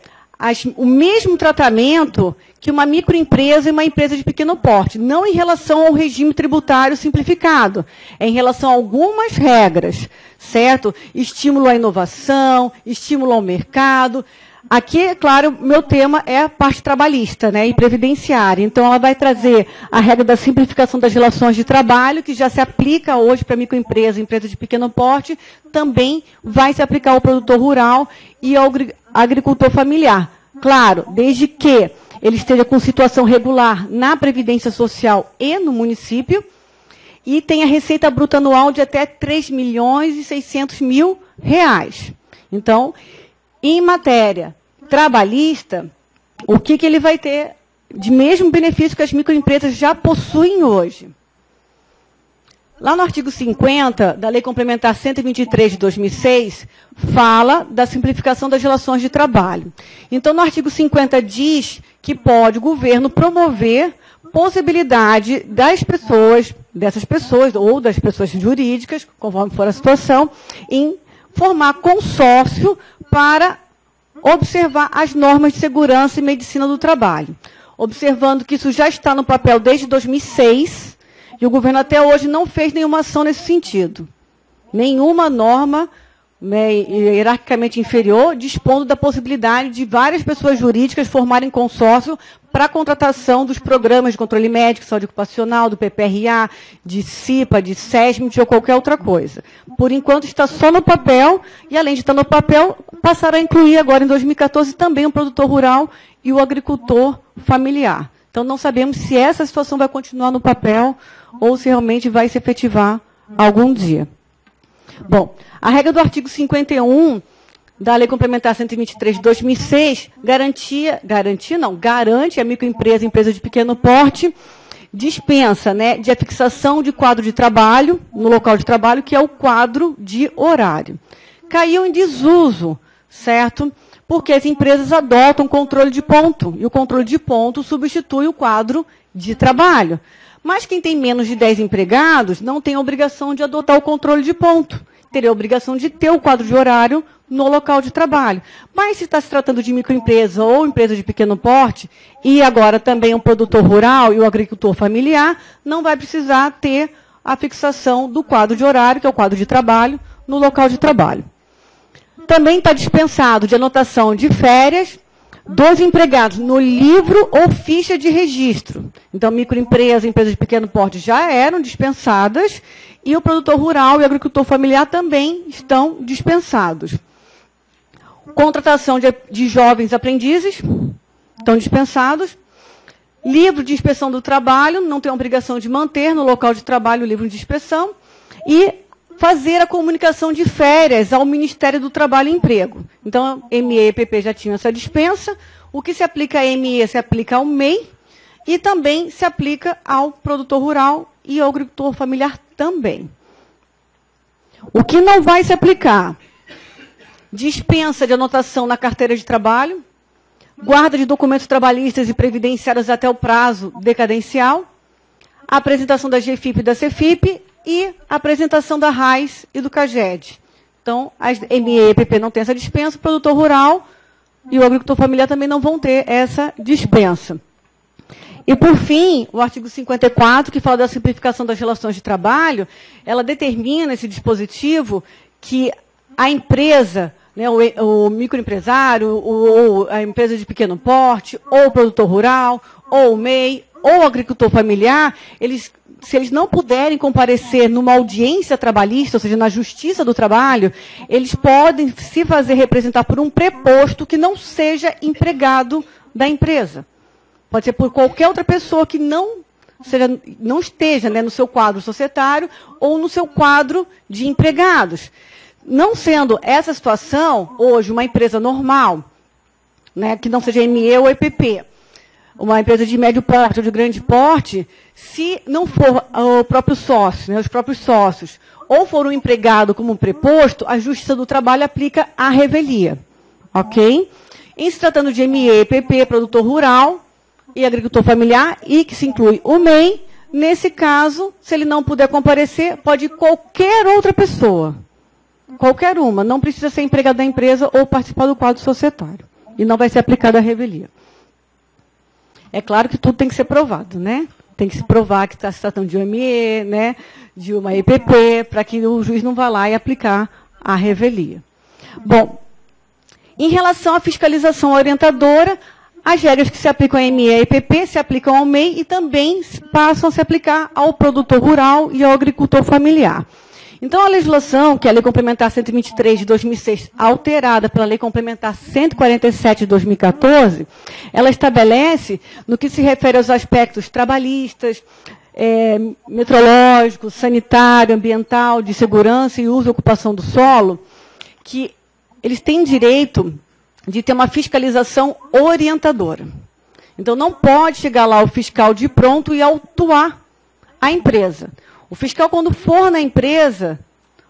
o mesmo tratamento que uma microempresa e uma empresa de pequeno porte, não em relação ao regime tributário simplificado, é em relação a algumas regras, certo? Estímulo à inovação, estímulo ao mercado. Aqui, é claro, meu tema é a parte trabalhista, né, e previdenciária. Então, ela vai trazer a regra da simplificação das relações de trabalho, que já se aplica hoje para microempresa e empresa de pequeno porte, também vai se aplicar ao produtor rural e ao agricultor familiar. Claro, desde que ele esteja com situação regular na Previdência Social e no município, e tenha receita bruta anual de até R$ 3.600.000. Então, em matéria trabalhista, o que ele vai ter de mesmo benefício que as microempresas já possuem hoje? Lá no artigo 50 da Lei Complementar 123 de 2006, fala da simplificação das relações de trabalho. Então, no artigo 50 diz que pode o governo promover possibilidade dessas pessoas, ou das pessoas jurídicas, conforme for a situação, em formar consórcio para observar as normas de segurança e medicina do trabalho. Observando que isso já está no papel desde 2006, e o governo até hoje não fez nenhuma ação nesse sentido. Nenhuma norma, né, hierarquicamente inferior, dispondo da possibilidade de várias pessoas jurídicas formarem consórcio para a contratação dos programas de controle médico, saúde ocupacional, do PPRA, de CIPA, de SESMIT ou qualquer outra coisa. Por enquanto está só no papel, e além de estar no papel, passará a incluir agora em 2014 também o produtor rural e o agricultor familiar. Então não sabemos se essa situação vai continuar no papel ou se realmente vai se efetivar algum dia. Bom, a regra do artigo 51 da Lei Complementar 123 de 2006 garante a microempresa e empresa de pequeno porte, dispensa, né, de a fixação de quadro de trabalho no local de trabalho, que é o quadro de horário. Caiu em desuso, certo? Porque as empresas adotam controle de ponto, e o controle de ponto substitui o quadro de trabalho. Mas quem tem menos de 10 empregados não tem a obrigação de adotar o controle de ponto. Teria a obrigação de ter o quadro de horário no local de trabalho. Mas se está se tratando de microempresa ou empresa de pequeno porte, e agora também um produtor rural e o agricultor familiar, não vai precisar ter a fixação do quadro de horário, que é o quadro de trabalho, no local de trabalho. Também está dispensado de anotação de férias dos empregados no livro ou ficha de registro. Então, microempresa, empresas de pequeno porte já eram dispensadas e o produtor rural e o agricultor familiar também estão dispensados. Contratação de jovens aprendizes, estão dispensados. Livro de inspeção do trabalho, não tem a obrigação de manter no local de trabalho o livro de inspeção. E fazer a comunicação de férias ao Ministério do Trabalho e Emprego. Então, ME e EPP já tinham essa dispensa. O que se aplica a ME se aplica ao MEI e também se aplica ao produtor rural e ao agricultor familiar também. O que não vai se aplicar? Dispensa de anotação na carteira de trabalho, guarda de documentos trabalhistas e previdenciários até o prazo decadencial, apresentação da GFIP e da CEFIP e apresentação da RAIS e do CAGED. Então, as ME e EPP não tem essa dispensa, o produtor rural e o agricultor familiar também não vão ter essa dispensa. E, por fim, o artigo 54, que fala da simplificação das relações de trabalho, ela determina esse dispositivo que a empresa, né, o microempresário, ou a empresa de pequeno porte, ou o produtor rural, ou o MEI, ou o agricultor familiar, se eles não puderem comparecer numa audiência trabalhista, ou seja, na Justiça do Trabalho, eles podem se fazer representar por um preposto que não seja empregado da empresa. Pode ser por qualquer outra pessoa que não esteja, né, no seu quadro societário ou no seu quadro de empregados. Não sendo essa situação, hoje, uma empresa normal, né, que não seja ME ou EPP, uma empresa de médio porte ou de grande porte, se não for o próprio sócio, né, os próprios sócios, ou for um empregado como um preposto, a Justiça do Trabalho aplica a revelia. Ok? Em se tratando de ME, EPP, produtor rural e agricultor familiar, e que se inclui o MEI, nesse caso, se ele não puder comparecer, pode ir qualquer outra pessoa. Qualquer uma. Não precisa ser empregado da empresa ou participar do quadro societário. E não vai ser aplicada a revelia. É claro que tudo tem que ser provado, né? Tem que se provar que está se tratando de uma ME, né, de uma EPP, para que o juiz não vá lá e aplicar a revelia. Bom, em relação à fiscalização orientadora, as regras que se aplicam à ME e à EPP se aplicam ao MEI e também passam a se aplicar ao produtor rural e ao agricultor familiar. Então, a legislação, que é a Lei Complementar 123 de 2006, alterada pela Lei Complementar 147 de 2014, ela estabelece, no que se refere aos aspectos trabalhistas, metrológico, sanitário, ambiental, de segurança e uso e ocupação do solo, que eles têm direito de ter uma fiscalização orientadora. Então, não pode chegar lá o fiscal de pronto e autuar a empresa. O fiscal, quando for na empresa,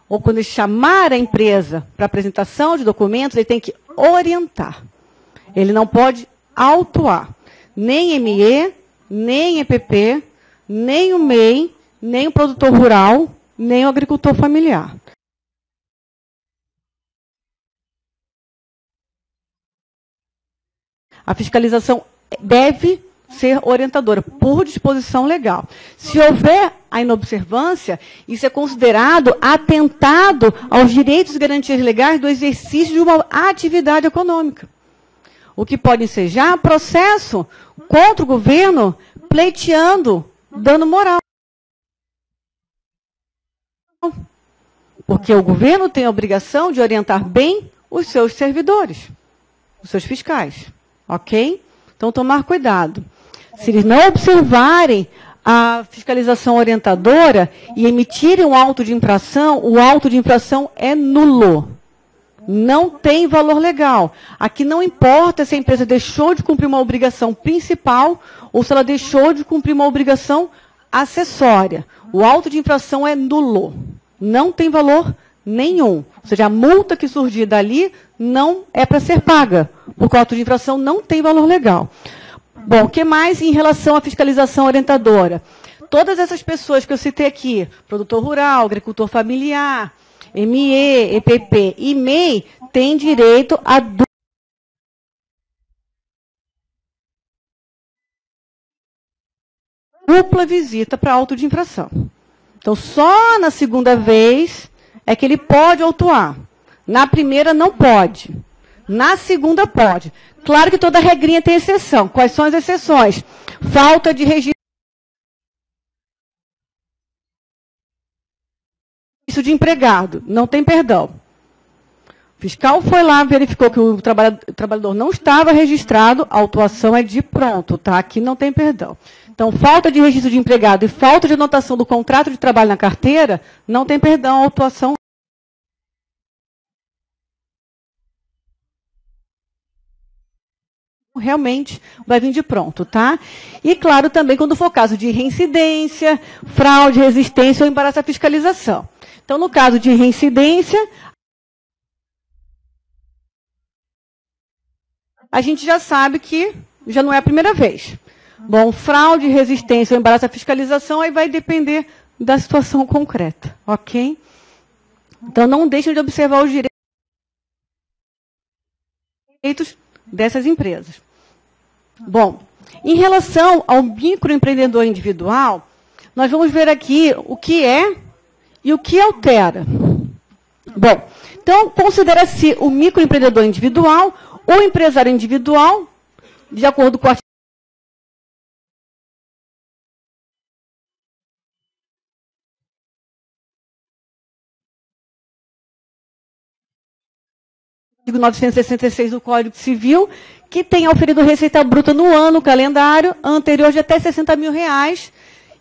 ou quando ele chamar a empresa para apresentação de documentos, ele tem que orientar. Ele não pode autuar. Nem ME, nem EPP, nem o MEI, nem o produtor rural, nem o agricultor familiar. A fiscalização deve ser orientadora, por disposição legal. Se houver a inobservância, isso é considerado atentado aos direitos e garantias legais do exercício de uma atividade econômica. O que pode ensejar processo contra o governo pleiteando dano moral. Porque o governo tem a obrigação de orientar bem os seus servidores, os seus fiscais. Ok? Então, tomar cuidado. Se eles não observarem a fiscalização orientadora e emitirem um auto de infração, o auto de infração é nulo. Não tem valor legal. Aqui não importa se a empresa deixou de cumprir uma obrigação principal ou se ela deixou de cumprir uma obrigação acessória. O auto de infração é nulo. Não tem valor nenhum. Ou seja, a multa que surgir dali não é para ser paga, porque o auto de infração não tem valor legal. Bom, o que mais em relação à fiscalização orientadora? Todas essas pessoas que eu citei aqui, produtor rural, agricultor familiar, ME, EPP e MEI, tem direito a dupla visita para auto de infração. Então, só na segunda vez é que ele pode autuar. Na primeira, não pode. Na segunda, pode. Claro que toda regrinha tem exceção. Quais são as exceções? Falta de registro de empregado. Não tem perdão. O fiscal foi lá, verificou que o trabalhador não estava registrado, a autuação é de pronto, tá? Aqui não tem perdão. Então, falta de registro de empregado e falta de anotação do contrato de trabalho na carteira, não tem perdão, a autuação realmente vai vir de pronto, tá? E, claro, também quando for caso de reincidência, fraude, resistência ou embaraço à fiscalização. Então, no caso de reincidência, a gente já sabe que já não é a primeira vez. Bom, fraude, resistência ou embaraço à fiscalização, aí vai depender da situação concreta, ok? Então, não deixem de observar os direitos dessas empresas. Bom, em relação ao microempreendedor individual, nós vamos ver aqui o que é e o que altera. Bom, então, considera-se o microempreendedor individual ou empresário individual, de acordo com o artigo 966 do Código Civil, que tenha oferido receita bruta no ano calendário anterior de até R$60 mil,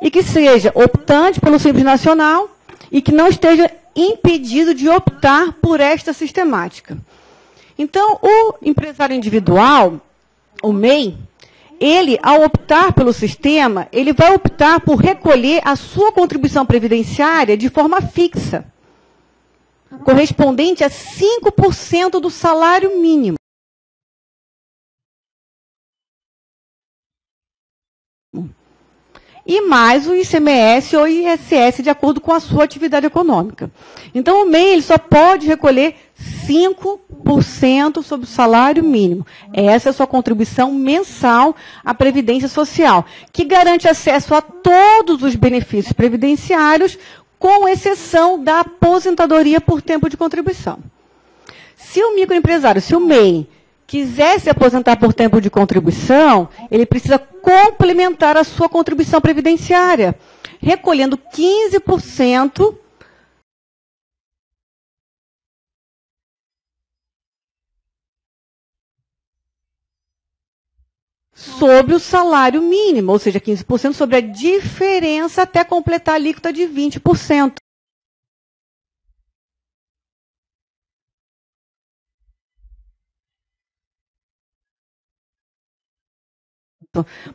e que seja optante pelo Simples Nacional e que não esteja impedido de optar por esta sistemática. Então, o empresário individual, o MEI, ele, ao optar pelo sistema, ele vai optar por recolher a sua contribuição previdenciária de forma fixa, correspondente a 5% do salário mínimo. E mais o ICMS ou ISS, de acordo com a sua atividade econômica. Então, o MEI ele só pode recolher 5% sobre o salário mínimo. Essa é a sua contribuição mensal à Previdência Social, que garante acesso a todos os benefícios previdenciários, com exceção da aposentadoria por tempo de contribuição. Se o microempresário, se o MEI, quiser se aposentar por tempo de contribuição, ele precisa complementar a sua contribuição previdenciária, recolhendo 15% sobre o salário mínimo, ou seja, 15% sobre a diferença até completar a alíquota de 20%.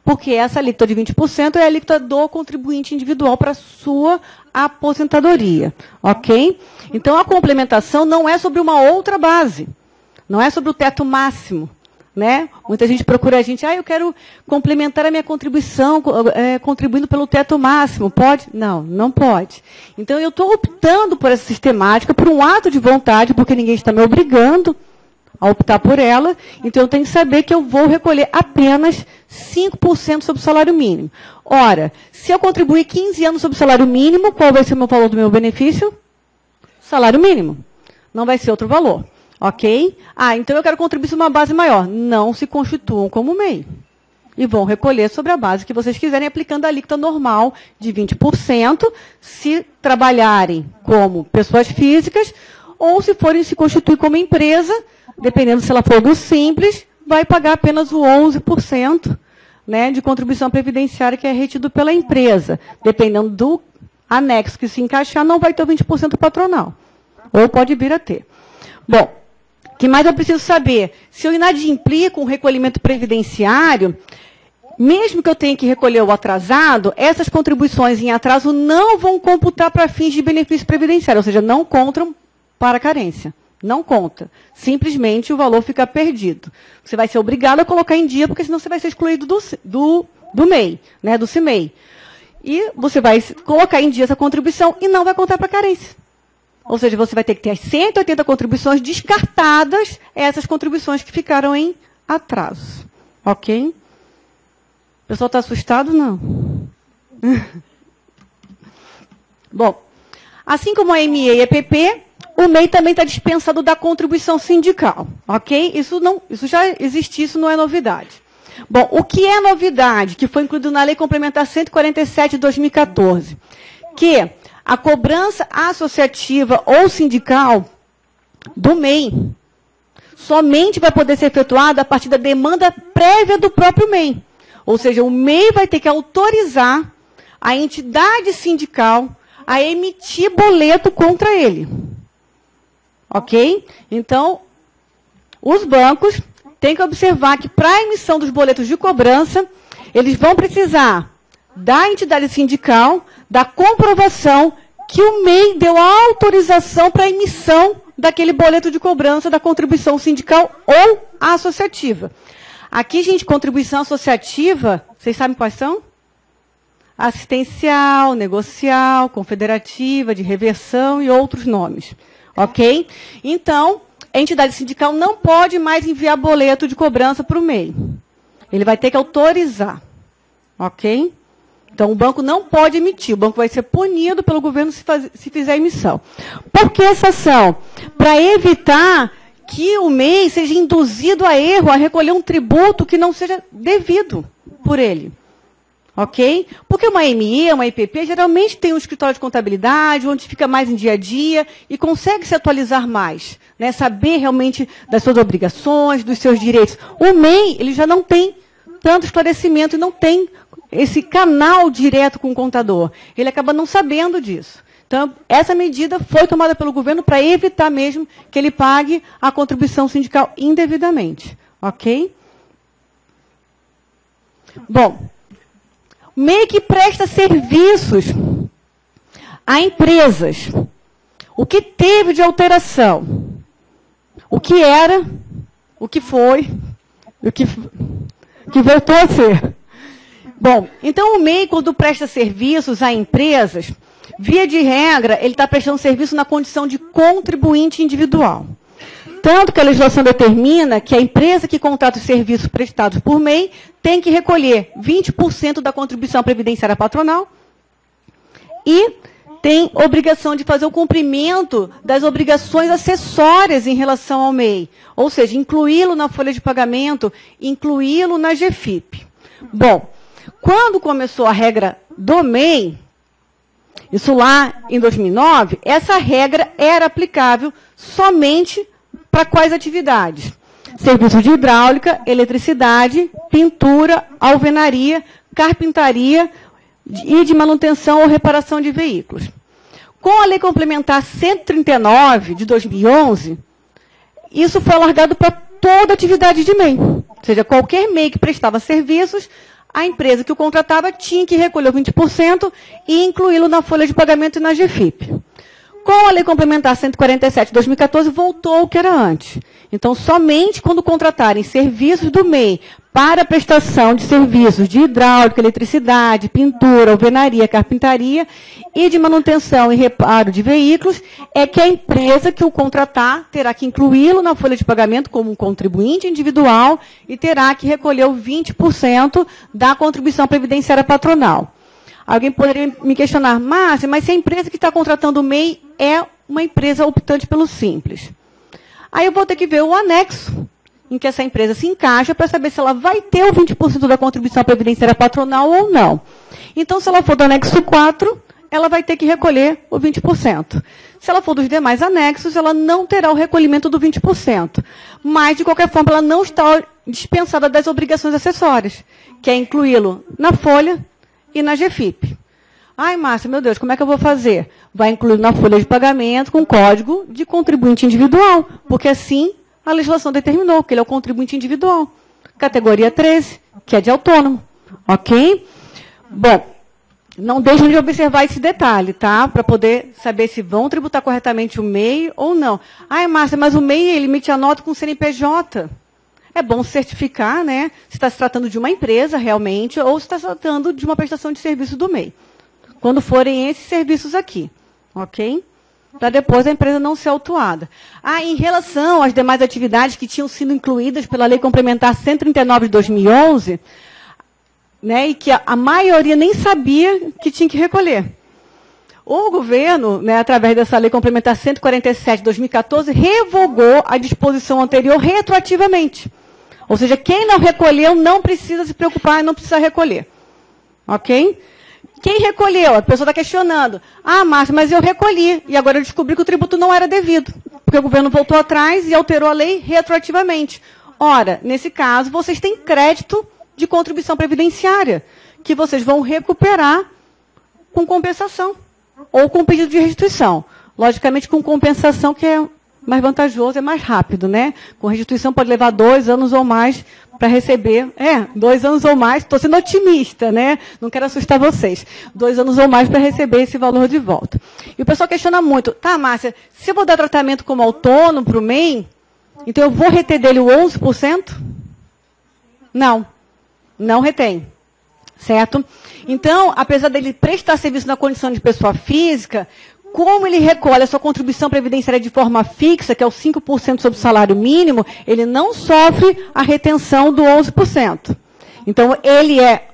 Porque essa alíquota de 20% é a alíquota do contribuinte individual para a sua aposentadoria, ok? Então, a complementação não é sobre uma outra base, não é sobre o teto máximo, né? Muita gente procura a gente, eu quero complementar a minha contribuição, contribuindo pelo teto máximo, pode? Não, não pode. Então, eu estou optando por essa sistemática, por um ato de vontade, porque ninguém está me obrigando a optar por ela, então eu tenho que saber que eu vou recolher apenas 5% sobre o salário mínimo. Ora, se eu contribuir 15 anos sobre o salário mínimo, qual vai ser o meu valor do meu benefício? Salário mínimo. Não vai ser outro valor. Ok? Então eu quero contribuir sobre uma base maior. Não se constituam como MEI. E vão recolher sobre a base que vocês quiserem, aplicando a alíquota normal de 20%, se trabalharem como pessoas físicas, ou se forem se constituir como empresa, dependendo se ela for do Simples, vai pagar apenas o 11%, né, de contribuição previdenciária que é retido pela empresa. Dependendo do anexo que se encaixar, não vai ter o 20% patronal. Ou pode vir a ter. Bom, o que mais eu preciso saber? Se eu inadimplir com o recolhimento previdenciário, mesmo que eu tenha que recolher o atrasado, essas contribuições em atraso não vão computar para fins de benefício previdenciário, ou seja, não contam para carência. Não conta. Simplesmente o valor fica perdido. Você vai ser obrigado a colocar em dia, porque senão você vai ser excluído do MEI, né, do CIMEI. E você vai colocar em dia essa contribuição e não vai contar para carência. Ou seja, você vai ter que ter as 180 contribuições descartadas, essas contribuições que ficaram em atraso. Ok? O pessoal está assustado? Não. Bom, assim como a ME e a EPP, o MEI também está dispensado da contribuição sindical. Ok? Isso já existe, isso não é novidade. Bom, o que é novidade, que foi incluído na Lei Complementar 147 de 2014? Que a cobrança associativa ou sindical do MEI somente vai poder ser efetuada a partir da demanda prévia do próprio MEI. Ou seja, o MEI vai ter que autorizar a entidade sindical a emitir boleto contra ele. Ok? Então, os bancos têm que observar que para a emissão dos boletos de cobrança, eles vão precisar da entidade sindical, da comprovação que o MEI deu a autorização para a emissão daquele boleto de cobrança da contribuição sindical ou associativa. Aqui, gente, contribuição associativa, vocês sabem quais são? Assistencial, negocial, confederativa, de reversão e outros nomes. Ok? Então, a entidade sindical não pode mais enviar boleto de cobrança para o MEI. Ele vai ter que autorizar. Ok? Então, o banco não pode emitir. O banco vai ser punido pelo governo se fizer a emissão. Por que essa ação? Para evitar que o MEI seja induzido a erro, a recolher um tributo que não seja devido por ele. Ok? Porque uma ME, uma IPP, geralmente tem um escritório de contabilidade, onde fica mais em dia a dia e consegue se atualizar mais, né? Saber realmente das suas obrigações, dos seus direitos. O MEI, ele já não tem tanto esclarecimento e não tem esse canal direto com o contador. Ele acaba não sabendo disso. Então, essa medida foi tomada pelo governo para evitar mesmo que ele pague a contribuição sindical indevidamente. Ok? Bom, MEI que presta serviços a empresas. O que teve de alteração? O que era, o que foi, o que voltou a ser. Bom, então o MEI, quando presta serviços a empresas, via de regra, ele está prestando serviço na condição de contribuinte individual. Tanto que a legislação determina que a empresa que contrata os serviços prestados por MEI tem que recolher 20% da contribuição previdenciária patronal e tem obrigação de fazer o cumprimento das obrigações acessórias em relação ao MEI, ou seja, incluí-lo na folha de pagamento, incluí-lo na GFIP. Bom, quando começou a regra do MEI, isso lá em 2009, essa regra era aplicável somente para quais atividades? Serviços de hidráulica, eletricidade, pintura, alvenaria, carpintaria e de manutenção ou reparação de veículos. Com a Lei Complementar 139 de 2011, isso foi alargado para toda atividade de MEI. Ou seja, qualquer MEI que prestava serviços, a empresa que o contratava tinha que recolher 20% e incluí-lo na folha de pagamento e na GFIP. Com a Lei Complementar 147 de 2014, voltou ao que era antes. Então, somente quando contratarem serviços do MEI para a prestação de serviços de hidráulica, eletricidade, pintura, alvenaria, carpintaria e de manutenção e reparo de veículos, é que a empresa que o contratar terá que incluí-lo na folha de pagamento como um contribuinte individual e terá que recolher o 20% da contribuição previdenciária patronal. Alguém poderia me questionar, Márcia, mas se a empresa que está contratando o MEI é uma empresa optante pelo Simples. Aí eu vou ter que ver o anexo em que essa empresa se encaixa para saber se ela vai ter o 20% da contribuição previdenciária patronal ou não. Então, se ela for do anexo 4, ela vai ter que recolher o 20%. Se ela for dos demais anexos, ela não terá o recolhimento do 20%. Mas, de qualquer forma, ela não está dispensada das obrigações acessórias, que é incluí-lo na folha e na GFIP. Ai, Márcia, meu Deus, como é que eu vou fazer? Vai incluir na folha de pagamento com código de contribuinte individual, porque assim a legislação determinou que ele é o contribuinte individual. Categoria 13, que é de autônomo. Ok? Bom, não deixem de observar esse detalhe, tá? Para poder saber se vão tributar corretamente o MEI ou não. Ai, Márcia, mas o MEI ele emite a nota com CNPJ. É bom certificar, né? Se está se tratando de uma empresa realmente ou se está se tratando de uma prestação de serviço do MEI. Quando forem esses serviços aqui, ok? para depois a empresa não ser autuada. Em relação às demais atividades que tinham sido incluídas pela Lei Complementar 139 de 2011, né, e que a maioria nem sabia que tinha que recolher. O governo, né, através dessa Lei Complementar 147 de 2014, revogou a disposição anterior retroativamente. Ou seja, quem não recolheu não precisa se preocupar, não precisa recolher. Ok? Quem recolheu? A pessoa está questionando. Márcia, mas eu recolhi. E agora eu descobri que o tributo não era devido. Porque o governo voltou atrás e alterou a lei retroativamente. Ora, nesse caso, vocês têm crédito de contribuição previdenciária, que vocês vão recuperar com compensação. Ou com pedido de restituição. Logicamente, com compensação, que é mais vantajoso, é mais rápido, né? Com restituição pode levar 2 anos ou mais para receber. 2 anos ou mais, estou sendo otimista, né? Não quero assustar vocês. 2 anos ou mais para receber esse valor de volta. E o pessoal questiona muito. Tá, Márcia, se eu vou dar tratamento como autônomo para o MEI, então eu vou reter dele o 11%? Não. Não retém. Certo? Então, apesar dele prestar serviço na condição de pessoa física, como ele recolhe a sua contribuição previdenciária de forma fixa, que é o 5% sobre o salário mínimo, ele não sofre a retenção do 11%. Então, ele é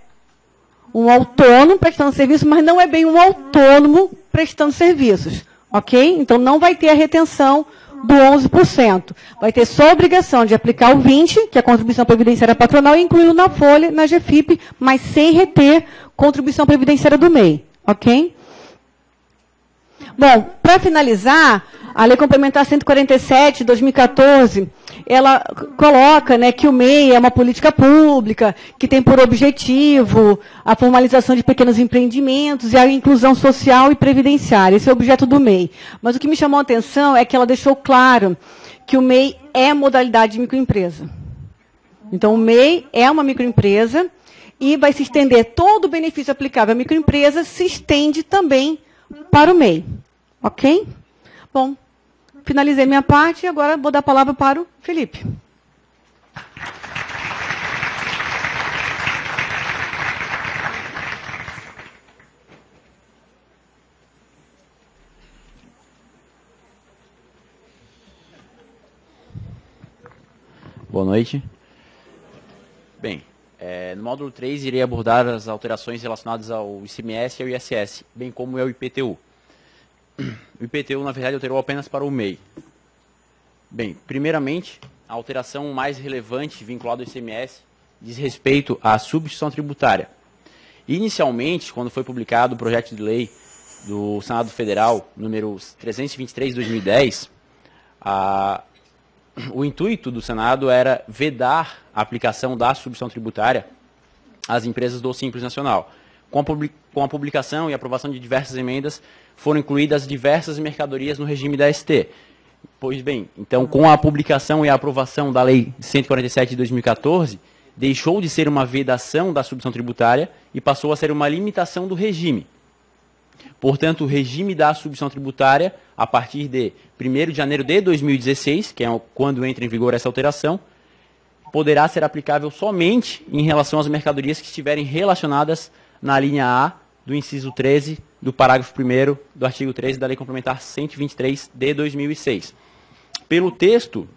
um autônomo prestando serviço, mas não é bem um autônomo prestando serviços. Ok? Então, não vai ter a retenção do 11%. Vai ter só a obrigação de aplicar o 20%, que é a contribuição previdenciária patronal, e incluí-lo na folha, na GFIP, mas sem reter contribuição previdenciária do MEI. Ok? Bom, para finalizar, a Lei Complementar 147, de 2014, ela coloca, né, que o MEI é uma política pública, que tem por objetivo a formalização de pequenos empreendimentos e a inclusão social e previdenciária. Esse é o objeto do MEI. Mas o que me chamou a atenção é que ela deixou claro que o MEI é modalidade de microempresa. Então, o MEI é uma microempresa e vai se estender todo o benefício aplicável à microempresa, se estende também para o MEI. Ok? Bom, finalizei minha parte e agora vou dar a palavra para o Felipe. Boa noite. Bem, no módulo 3 irei abordar as alterações relacionadas ao ICMS e ao ISS, bem como ao IPTU. O IPTU, na verdade, alterou apenas para o MEI. Bem, primeiramente, a alteração mais relevante vinculada ao ICMS diz respeito à substituição tributária. Inicialmente, quando foi publicado o projeto de lei do Senado Federal, número 323 de 2010, o intuito do Senado era vedar a aplicação da substituição tributária às empresas do Simples Nacional. Com a publicação e aprovação de diversas emendas, foram incluídas diversas mercadorias no regime da ST. Pois bem, então, com a publicação e a aprovação da Lei 147 de 2014, deixou de ser uma vedação da substituição tributária e passou a ser uma limitação do regime. Portanto, o regime da substituição tributária, a partir de 1º de janeiro de 2016, que é quando entra em vigor essa alteração, poderá ser aplicável somente em relação às mercadorias que estiverem relacionadas na linha A do inciso 13 do parágrafo 1º do artigo 13 da Lei Complementar 123 de 2006. Pelo texto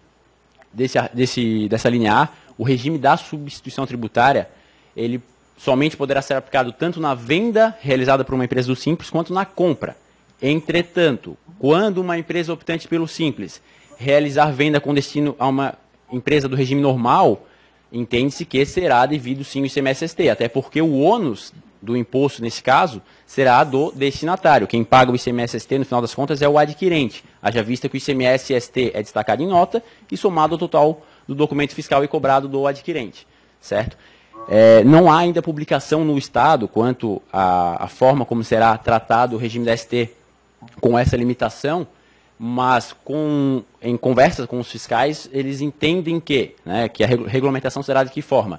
dessa linha A, o regime da substituição tributária, ele somente poderá ser aplicado tanto na venda realizada por uma empresa do Simples, quanto na compra. Entretanto, quando uma empresa optante pelo Simples realizar venda com destino a uma empresa do regime normal, entende-se que será devido sim o ICMS-ST, até porque o ônus do imposto, nesse caso, será do destinatário. Quem paga o ICMS-ST, no final das contas, é o adquirente. Haja vista que o ICMS-ST é destacado em nota e somado ao total do documento fiscal e cobrado do adquirente. Certo? Não há ainda publicação no Estado quanto à forma como será tratado o regime da ST com essa limitação, mas em conversas com os fiscais, eles entendem que a regulamentação será de que forma?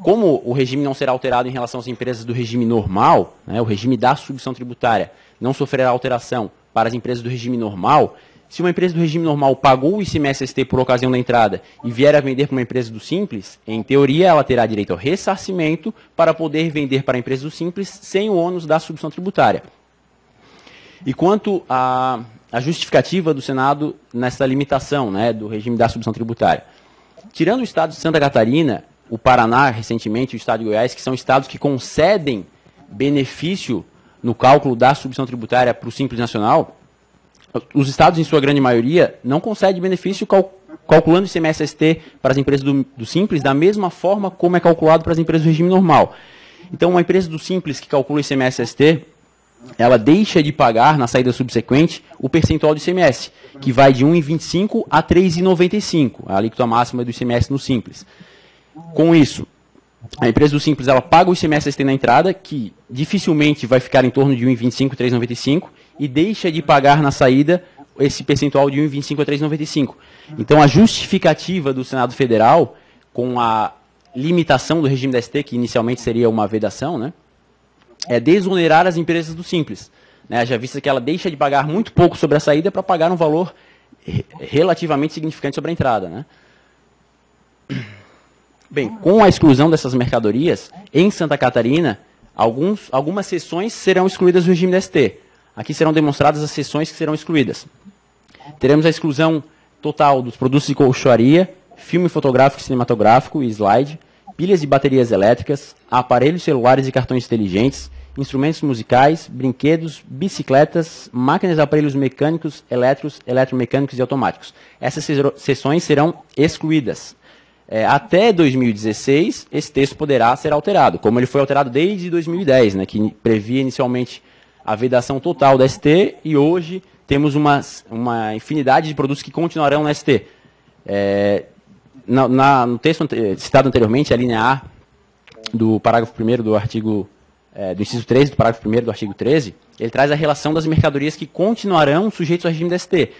Como o regime não será alterado em relação às empresas do regime normal, o regime da substituição tributária não sofrerá alteração para as empresas do regime normal, se uma empresa do regime normal pagou o ICMS-ST por ocasião da entrada e vier a vender para uma empresa do Simples, em teoria ela terá direito ao ressarcimento para poder vender para a empresa do Simples sem o ônus da substituição tributária. E quanto a justificativa do Senado nessa limitação, né, do regime da subvenção tributária. Tirando o estado de Santa Catarina, o Paraná, recentemente, o estado de Goiás, que são estados que concedem benefício no cálculo da subvenção tributária para o Simples Nacional, os estados, em sua grande maioria, não concedem benefício calculando o ICMS-ST para as empresas do Simples da mesma forma como é calculado para as empresas do regime normal. Então, uma empresa do Simples que calcula o ICMS-ST, ela deixa de pagar, na saída subsequente, o percentual do ICMS, que vai de 1,25 a 3,95, a alíquota máxima do ICMS no Simples. Com isso, a empresa do Simples ela paga o ICMS-ST na entrada, que dificilmente vai ficar em torno de 1,25 a 3,95, e deixa de pagar na saída esse percentual de 1,25 a 3,95. Então, a justificativa do Senado Federal, com a limitação do regime da ST, que inicialmente seria uma vedação, né, é desonerar as empresas do Simples. Né, já vista que ela deixa de pagar muito pouco sobre a saída para pagar um valor relativamente significante sobre a entrada. Né. Bem, com a exclusão dessas mercadorias, em Santa Catarina, algumas seções serão excluídas do regime da ST. Aqui serão demonstradas as seções que serão excluídas. Teremos a exclusão total dos produtos de colchoaria, filme fotográfico e cinematográfico e slide, pilhas e baterias elétricas, aparelhos celulares e cartões inteligentes, instrumentos musicais, brinquedos, bicicletas, máquinas e aparelhos mecânicos, eletromecânicos e automáticos. Essas seções serão excluídas. Até 2016, esse texto poderá ser alterado, como ele foi alterado desde 2010, né, que previa inicialmente a vedação total da ST, e hoje temos uma infinidade de produtos que continuarão na ST. No texto citado anteriormente, a linha A do parágrafo 1º do artigo, do inciso 13, do parágrafo 1º do artigo 13, ele traz a relação das mercadorias que continuarão sujeitos ao regime da ST.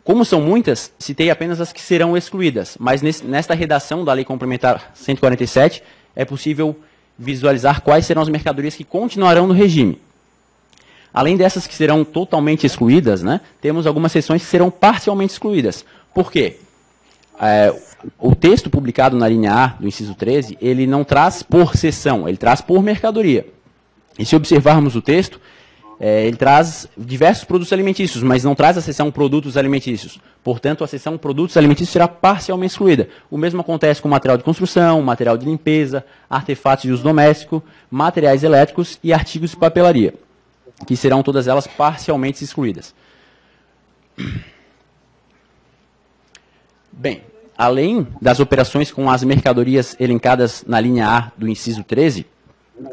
Como são muitas, citei apenas as que serão excluídas, mas nesta redação da Lei Complementar 147, é possível visualizar quais serão as mercadorias que continuarão no regime. Além dessas que serão totalmente excluídas, né, temos algumas seções que serão parcialmente excluídas. Por quê? O texto publicado na linha A do inciso 13, ele não traz por seção, ele traz por mercadoria. E se observarmos o texto, ele traz diversos produtos alimentícios, mas não traz a seção produtos alimentícios. Portanto, a seção produtos alimentícios será parcialmente excluída. O mesmo acontece com material de construção, material de limpeza, artefatos de uso doméstico, materiais elétricos e artigos de papelaria, que serão todas elas parcialmente excluídas. Bem, além das operações com as mercadorias elencadas na linha A do inciso 13,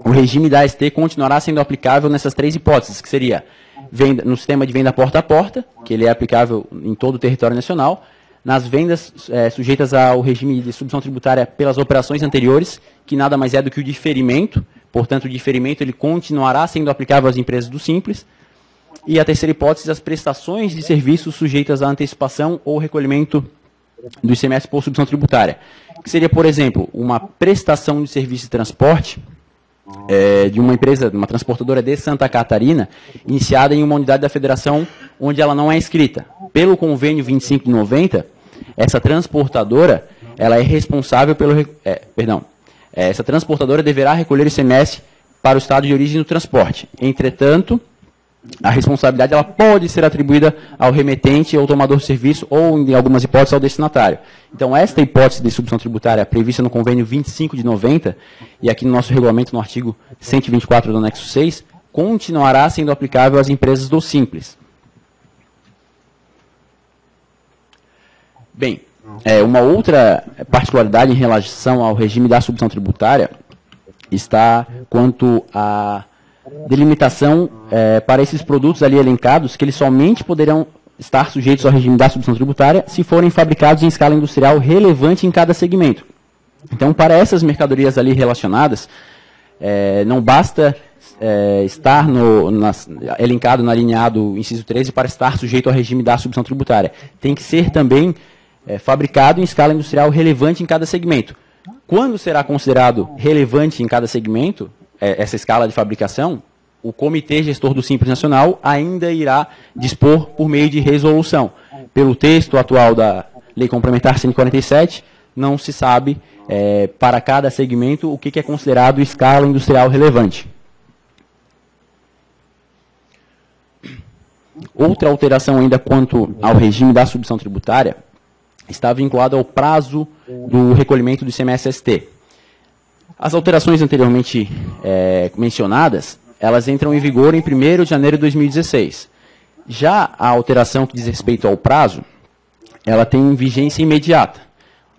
o regime da AST continuará sendo aplicável nessas três hipóteses, que seria no sistema de venda porta a porta, que ele é aplicável em todo o território nacional, nas vendas sujeitas ao regime de subvenção tributária pelas operações anteriores, que nada mais é do que o diferimento, portanto o diferimento ele continuará sendo aplicável às empresas do Simples, e a terceira hipótese, as prestações de serviços sujeitas à antecipação ou recolhimento do ICMS por subvenção tributária, que seria, por exemplo, uma prestação de serviço de transporte, de uma empresa, uma transportadora de Santa Catarina, iniciada em uma unidade da federação onde ela não é inscrita. Pelo convênio 2590, essa transportadora, ela é responsável pelo... essa transportadora deverá recolher ICMS para o estado de origem do transporte. Entretanto, a responsabilidade ela pode ser atribuída ao remetente, ao tomador de serviço ou, em algumas hipóteses, ao destinatário. Então, esta hipótese de subvenção tributária prevista no convênio 25 de 90, e aqui no nosso regulamento, no artigo 124 do anexo 6, continuará sendo aplicável às empresas do Simples. Bem, uma outra particularidade em relação ao regime da subvenção tributária está quanto à delimitação para esses produtos ali elencados, que eles somente poderão estar sujeitos ao regime da subvenção tributária se forem fabricados em escala industrial relevante em cada segmento. Então, para essas mercadorias ali relacionadas, não basta estar elencado na linha A do inciso 13 para estar sujeito ao regime da subvenção tributária. Tem que ser também fabricado em escala industrial relevante em cada segmento. Quando será considerado relevante em cada segmento, essa escala de fabricação, o Comitê Gestor do Simples Nacional ainda irá dispor por meio de resolução. Pelo texto atual da Lei Complementar 147, não se sabe para cada segmento o que é considerado escala industrial relevante. Outra alteração ainda quanto ao regime da substituição tributária está vinculada ao prazo do recolhimento do ICMS-ST. As alterações anteriormente mencionadas, elas entram em vigor em 1º de janeiro de 2016. Já a alteração que diz respeito ao prazo, ela tem vigência imediata.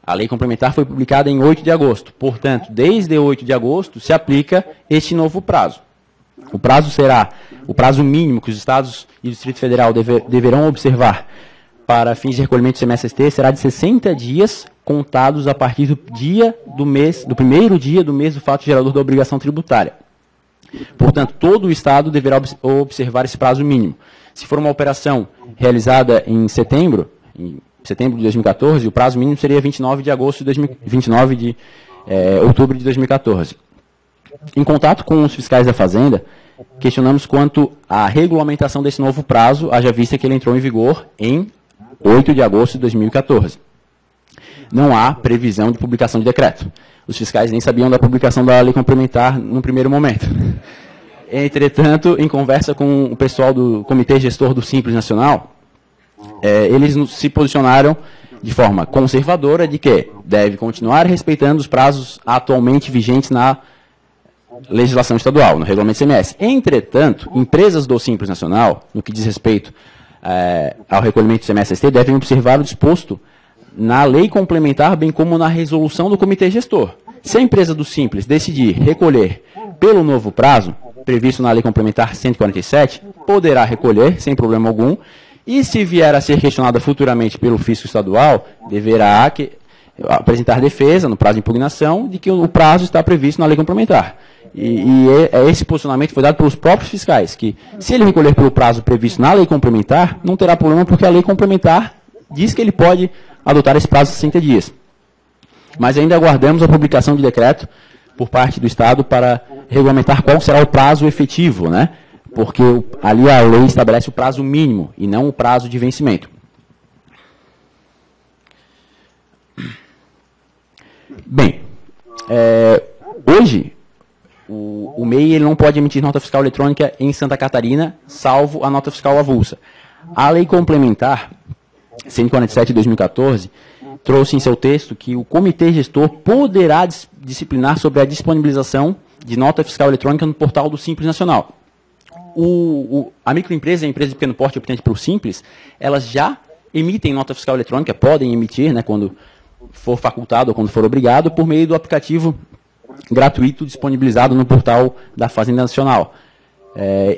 A lei complementar foi publicada em 8 de agosto. Portanto, desde 8 de agosto se aplica este novo prazo. O prazo será o prazo mínimo que os estados e o Distrito Federal deverão observar para fins de recolhimento do ICMS-ST será de 60 dias contados a partir do primeiro dia do mês do fato gerador da obrigação tributária. Portanto, todo o estado deverá observar esse prazo mínimo. Se for uma operação realizada em setembro de 2014, o prazo mínimo seria 29 de outubro de 2014. Em contato com os fiscais da Fazenda, questionamos quanto à regulamentação desse novo prazo, haja vista que ele entrou em vigor em 8 de agosto de 2014. Não há previsão de publicação de decreto. Os fiscais nem sabiam da publicação da lei complementar no primeiro momento. Entretanto, em conversa com o pessoal do Comitê Gestor do Simples Nacional, eles se posicionaram de forma conservadora de que deve continuar respeitando os prazos atualmente vigentes na legislação estadual, no regulamento ICMS. Entretanto, empresas do Simples Nacional, no que diz respeito ao recolhimento do ICMS-ST, devem observar o disposto na lei complementar, bem como na resolução do Comitê Gestor. Se a empresa do Simples decidir recolher pelo novo prazo, previsto na lei complementar 147, poderá recolher sem problema algum, e se vier a ser questionada futuramente pelo fisco estadual, deverá apresentar defesa no prazo de impugnação de que o prazo está previsto na lei complementar. Esse posicionamento foi dado pelos próprios fiscais, que se ele recolher pelo prazo previsto na lei complementar, não terá problema porque a lei complementar diz que ele pode adotar esse prazo de 60 dias. Mas ainda aguardamos a publicação de decreto por parte do Estado para regulamentar qual será o prazo efetivo, né? Porque ali a lei estabelece o prazo mínimo e não o prazo de vencimento. Bem, hoje o MEI ele não pode emitir nota fiscal eletrônica em Santa Catarina, salvo a nota fiscal avulsa. A lei complementar 147 de 2014 trouxe em seu texto que o Comitê Gestor poderá disciplinar sobre a disponibilização de nota fiscal eletrônica no portal do Simples Nacional. A microempresa e a empresa de pequeno porte obtente pelo Simples, elas já emitem nota fiscal eletrônica, podem emitir, né, quando for facultado ou quando for obrigado, por meio do aplicativo gratuito disponibilizado no portal da Fazenda Nacional.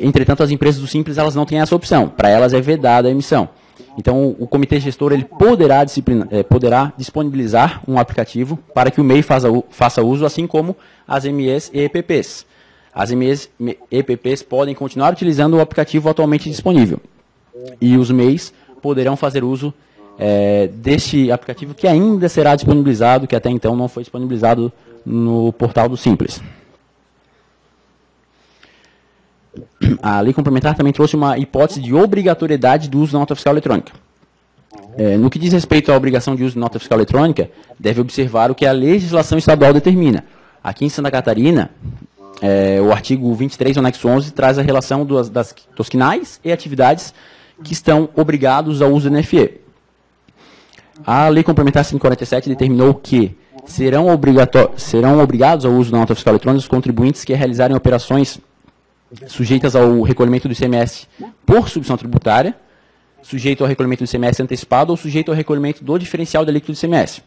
Entretanto, as empresas do Simples elas não têm essa opção, para elas é vedada a emissão. Então, o Comitê Gestor ele poderá disponibilizar um aplicativo para que o MEI faça uso, assim como as MEs e EPPs. As MEs e EPPs podem continuar utilizando o aplicativo atualmente disponível. E os MEIs poderão fazer uso deste aplicativo que ainda será disponibilizado, que até então não foi disponibilizado no portal do Simples. A lei complementar também trouxe uma hipótese de obrigatoriedade do uso da nota fiscal eletrônica. No que diz respeito à obrigação de uso de nota fiscal eletrônica, deve observar o que a legislação estadual determina. Aqui em Santa Catarina, o artigo 23 do anexo 11 traz a relação dos quinais e atividades que estão obrigados ao uso do NFE. A lei complementar 147 determinou que serão obrigados ao uso da nota fiscal eletrônica os contribuintes que realizarem operações sujeitas ao recolhimento do ICMS por substituição tributária, sujeito ao recolhimento do ICMS antecipado ou sujeito ao recolhimento do diferencial da alíquota do ICMS,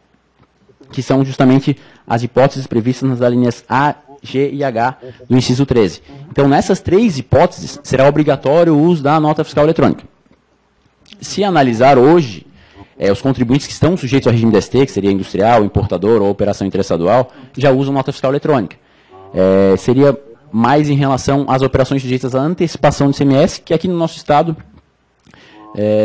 que são justamente as hipóteses previstas nas alíneas A, G e H do inciso 13. Então, nessas três hipóteses, será obrigatório o uso da nota fiscal eletrônica. Se analisar hoje, os contribuintes que estão sujeitos ao regime DST, que seria industrial, importador ou operação interestadual, já usam nota fiscal eletrônica. Seria mais em relação às operações sujeitas à antecipação do ICMS, que aqui no nosso estado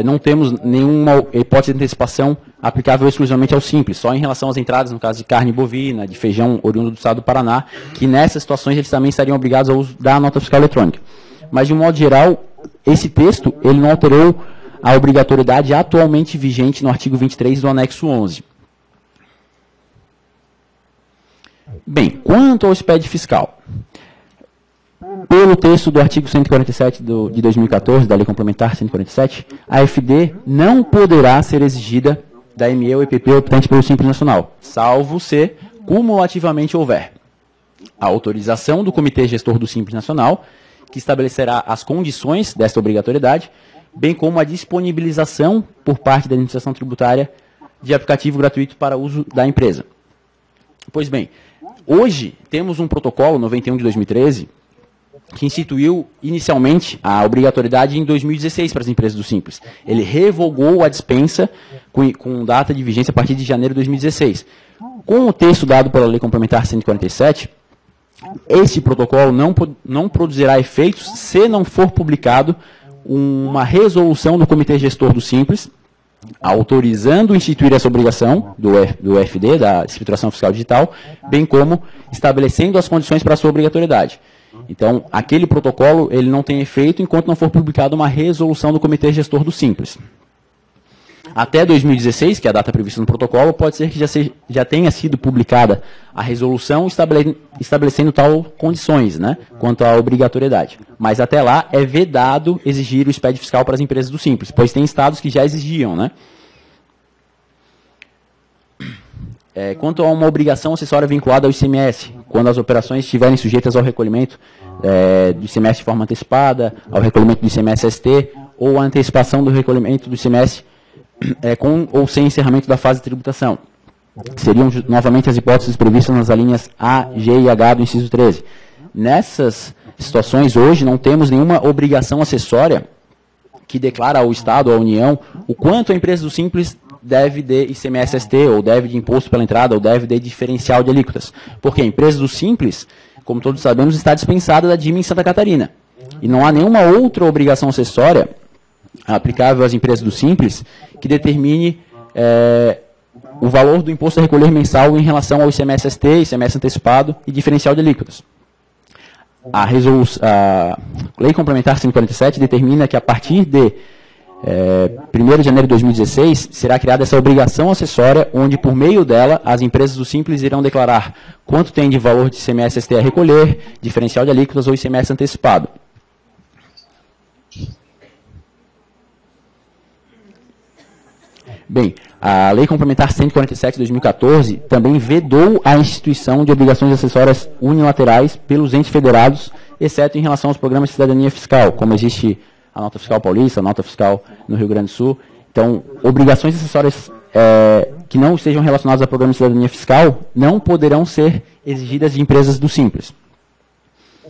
não temos nenhuma hipótese de antecipação aplicável exclusivamente ao Simples, só em relação às entradas, no caso de carne bovina, de feijão oriundo do estado do Paraná, que nessas situações eles também estariam obrigados ao uso da nota fiscal eletrônica. Mas, de um modo geral, esse texto ele não alterou a obrigatoriedade atualmente vigente no artigo 23 do anexo 11. Bem, quanto ao SPED fiscal, pelo texto do artigo 147 de 2014, da Lei Complementar 147, a FD não poderá ser exigida da ME ou EPP optante pelo Simples Nacional, salvo se cumulativamente houver a autorização do Comitê Gestor do Simples Nacional, que estabelecerá as condições desta obrigatoriedade, bem como a disponibilização por parte da administração tributária de aplicativo gratuito para uso da empresa. Pois bem, hoje temos um protocolo 91 de 2013 que instituiu inicialmente a obrigatoriedade em 2016 para as empresas do Simples. Ele revogou a dispensa com data de vigência a partir de janeiro de 2016. Com o texto dado pela Lei Complementar 147, esse protocolo não produzirá efeitos se não for publicado uma resolução do Comitê Gestor do Simples, autorizando instituir essa obrigação do FD, da Escrituração Fiscal Digital, bem como estabelecendo as condições para a sua obrigatoriedade. Então, aquele protocolo ele não tem efeito enquanto não for publicada uma resolução do Comitê Gestor do Simples. Até 2016, que é a data prevista no protocolo, pode ser que já tenha sido publicada a resolução estabelecendo tal condições, né, quanto à obrigatoriedade. Mas até lá é vedado exigir o SPED fiscal para as empresas do Simples, pois tem estados que já exigiam, né? Quanto a uma obrigação acessória vinculada ao ICMS, quando as operações estiverem sujeitas ao recolhimento do ICMS de forma antecipada, ao recolhimento do ICMS-ST, ou à antecipação do recolhimento do ICMS com ou sem encerramento da fase de tributação. Seriam novamente as hipóteses previstas nas alíneas A, G e H do inciso 13. Nessas situações, hoje, não temos nenhuma obrigação acessória que declara ao Estado ou à União o quanto a empresa do Simples deve de ICMS-ST, ou deve de imposto pela entrada, ou deve de diferencial de alíquotas. Porque a empresa do Simples, como todos sabemos, está dispensada da DIME em Santa Catarina. E não há nenhuma outra obrigação acessória aplicável às empresas do Simples que determine o valor do imposto a recolher mensal em relação ao ICMS-ST, ICMS antecipado e diferencial de alíquotas. A Lei Complementar 147 determina que a partir de 1º de janeiro de 2016 será criada essa obrigação acessória, onde por meio dela as empresas do Simples irão declarar quanto tem de valor de ICMS-ST a recolher, diferencial de alíquotas ou ICMS antecipado. Bem, a Lei Complementar 147 de 2014 também vedou a instituição de obrigações acessórias unilaterais pelos entes federados, exceto em relação aos programas de cidadania fiscal, como existe a nota fiscal paulista, a nota fiscal no Rio Grande do Sul. Então, obrigações acessórias que não estejam relacionadas a programas de cidadania fiscal não poderão ser exigidas de empresas do Simples.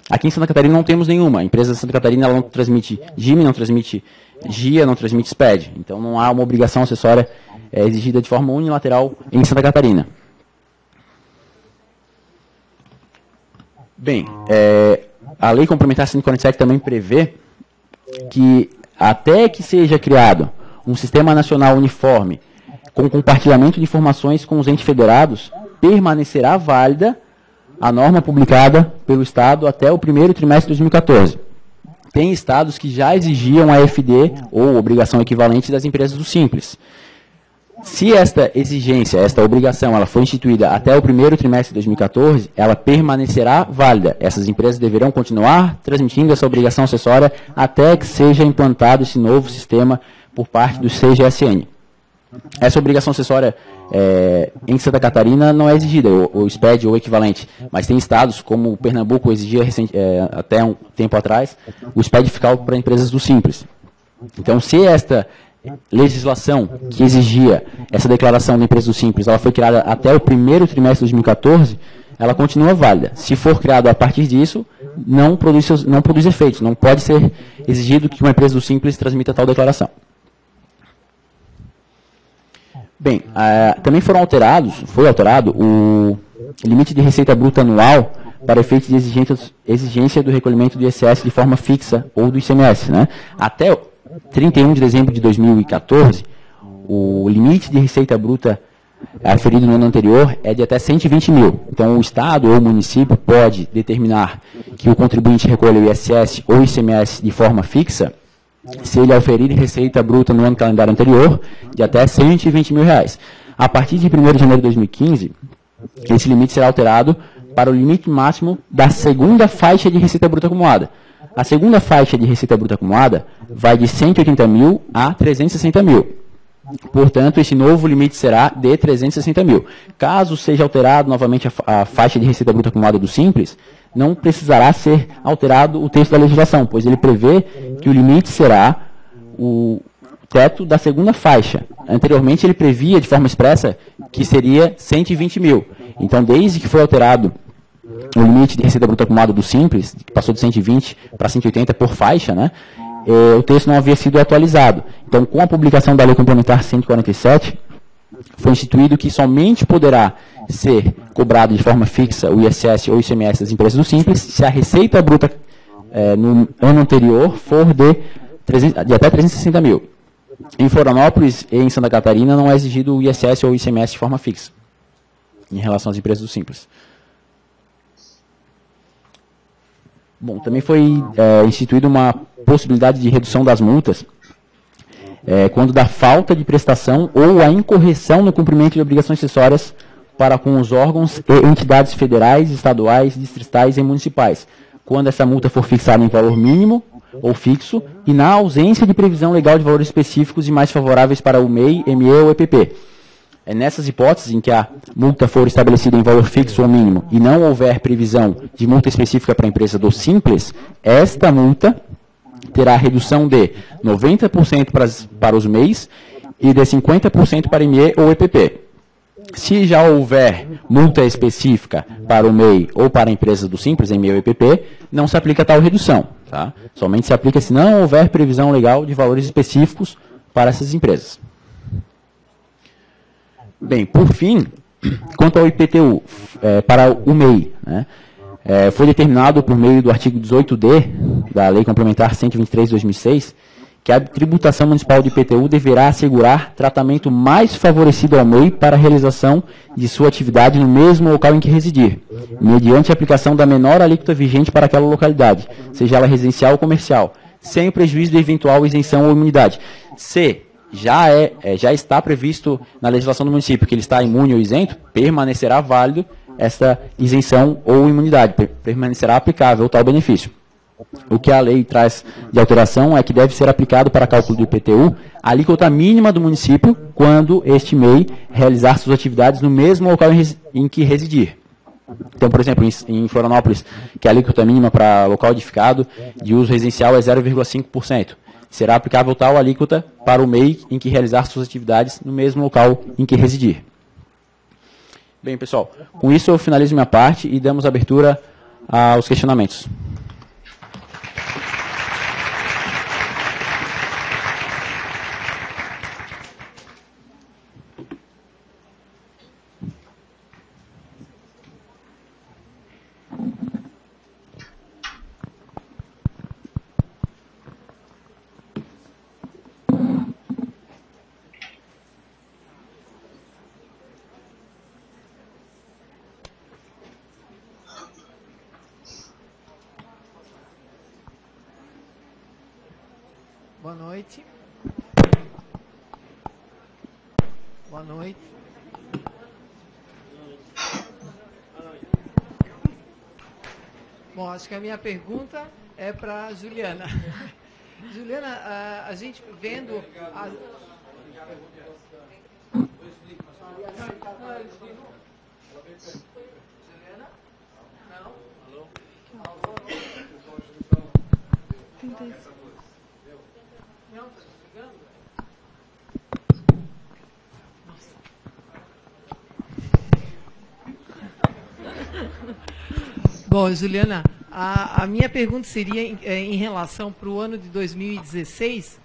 Aqui em Santa Catarina não temos nenhuma. A empresa de Santa Catarina ela não transmite DIME, não transmite GIA, não transmite SPED. Então não há uma obrigação acessória exigida de forma unilateral em Santa Catarina. Bem, a Lei Complementar 147 também prevê que até que seja criado um sistema nacional uniforme com compartilhamento de informações com os entes federados, permanecerá válida a norma publicada pelo Estado até o 1º trimestre de 2014. Tem estados que já exigiam a FD, ou obrigação equivalente, das empresas do Simples. Se esta exigência, esta obrigação, ela for instituída até o 1º trimestre de 2014, ela permanecerá válida. Essas empresas deverão continuar transmitindo essa obrigação acessória até que seja implantado esse novo sistema por parte do CGSN. Essa obrigação acessória em Santa Catarina não é exigida, o SPED ou equivalente, mas tem estados como o Pernambuco exigia até um tempo atrás o SPED fiscal para empresas do Simples. Então, se esta legislação que exigia essa declaração da empresa do Simples, ela foi criada até o 1º trimestre de 2014, ela continua válida. Se for criada a partir disso, não produz efeitos, não pode ser exigido que uma empresa do Simples transmita tal declaração. Bem, também foi alterado o limite de receita bruta anual para efeitos de exigência do recolhimento do ISS de forma fixa ou do ICMS. Né? Até 31 de dezembro de 2014, o limite de receita bruta aferido no ano anterior é de até 120 mil. Então, o Estado ou o município pode determinar que o contribuinte recolha o ISS ou ICMS de forma fixa, se ele oferir receita bruta no ano calendário anterior de até R$ 120 mil. A partir de 1º de janeiro de 2015, esse limite será alterado para o limite máximo da segunda faixa de receita bruta acumulada. A segunda faixa de receita bruta acumulada vai de 180 mil a 360 mil. Portanto, esse novo limite será de 360 mil. Caso seja alterado novamente a faixa de receita bruta acumulada do Simples, não precisará ser alterado o texto da legislação, pois ele prevê que o limite será o teto da segunda faixa. Anteriormente, ele previa de forma expressa que seria 120 mil. Então, desde que foi alterado o limite de receita bruta acumulada do Simples, que passou de 120 para 180 por faixa, né? O texto não havia sido atualizado. Então, com a publicação da Lei Complementar 147, foi instituído que somente poderá ser cobrado de forma fixa o ISS ou ICMS das empresas do Simples se a receita bruta no ano anterior for de até 360 mil. Em Florianópolis e em Santa Catarina não é exigido o ISS ou ICMS de forma fixa, em relação às empresas do Simples. Bom, também foi instituída uma possibilidade de redução das multas quando da falta de prestação ou a incorreção no cumprimento de obrigações acessórias para com os órgãos e entidades federais, estaduais, distritais e municipais, quando essa multa for fixada em valor mínimo ou fixo e na ausência de previsão legal de valores específicos e mais favoráveis para o MEI, ME ou EPP. Nessas hipóteses em que a multa for estabelecida em valor fixo ou mínimo e não houver previsão de multa específica para a empresa do Simples, esta multa terá redução de 90% para os MEIs e de 50% para ME ou EPP. Se já houver multa específica para o MEI ou para a empresa do Simples, ME ou EPP, não se aplica tal redução. Tá? Somente se aplica se não houver previsão legal de valores específicos para essas empresas. Bem, por fim, quanto ao IPTU, para o MEI, né, foi determinado por meio do artigo 18D da Lei Complementar 123 de 2006, que a tributação municipal de IPTU deverá assegurar tratamento mais favorecido ao MEI para a realização de sua atividade no mesmo local em que residir, mediante a aplicação da menor alíquota vigente para aquela localidade, seja ela residencial ou comercial, sem o prejuízo de eventual isenção ou imunidade. Se já está previsto na legislação do município que ele está imune ou isento, permanecerá válido essa isenção ou imunidade, permanecerá aplicável tal benefício. O que a lei traz de alteração é que deve ser aplicado para cálculo do IPTU a alíquota mínima do município quando este MEI realizar suas atividades no mesmo local em que residir. Então, por exemplo, em Florianópolis, que a alíquota mínima para local edificado de uso residencial é 0,5%. Será aplicável tal alíquota para o MEI em que realizar suas atividades no mesmo local em que residir. Bem, pessoal, com isso eu finalizo minha parte e damos abertura aos questionamentos. Boa noite. Boa noite. Bom, acho que a minha pergunta é para a Juliana. Juliana, a gente vendo... Juliana? Não? Alô? Não, tá desligando? Bom, Juliana, a minha pergunta seria em relação para o ano de 2016,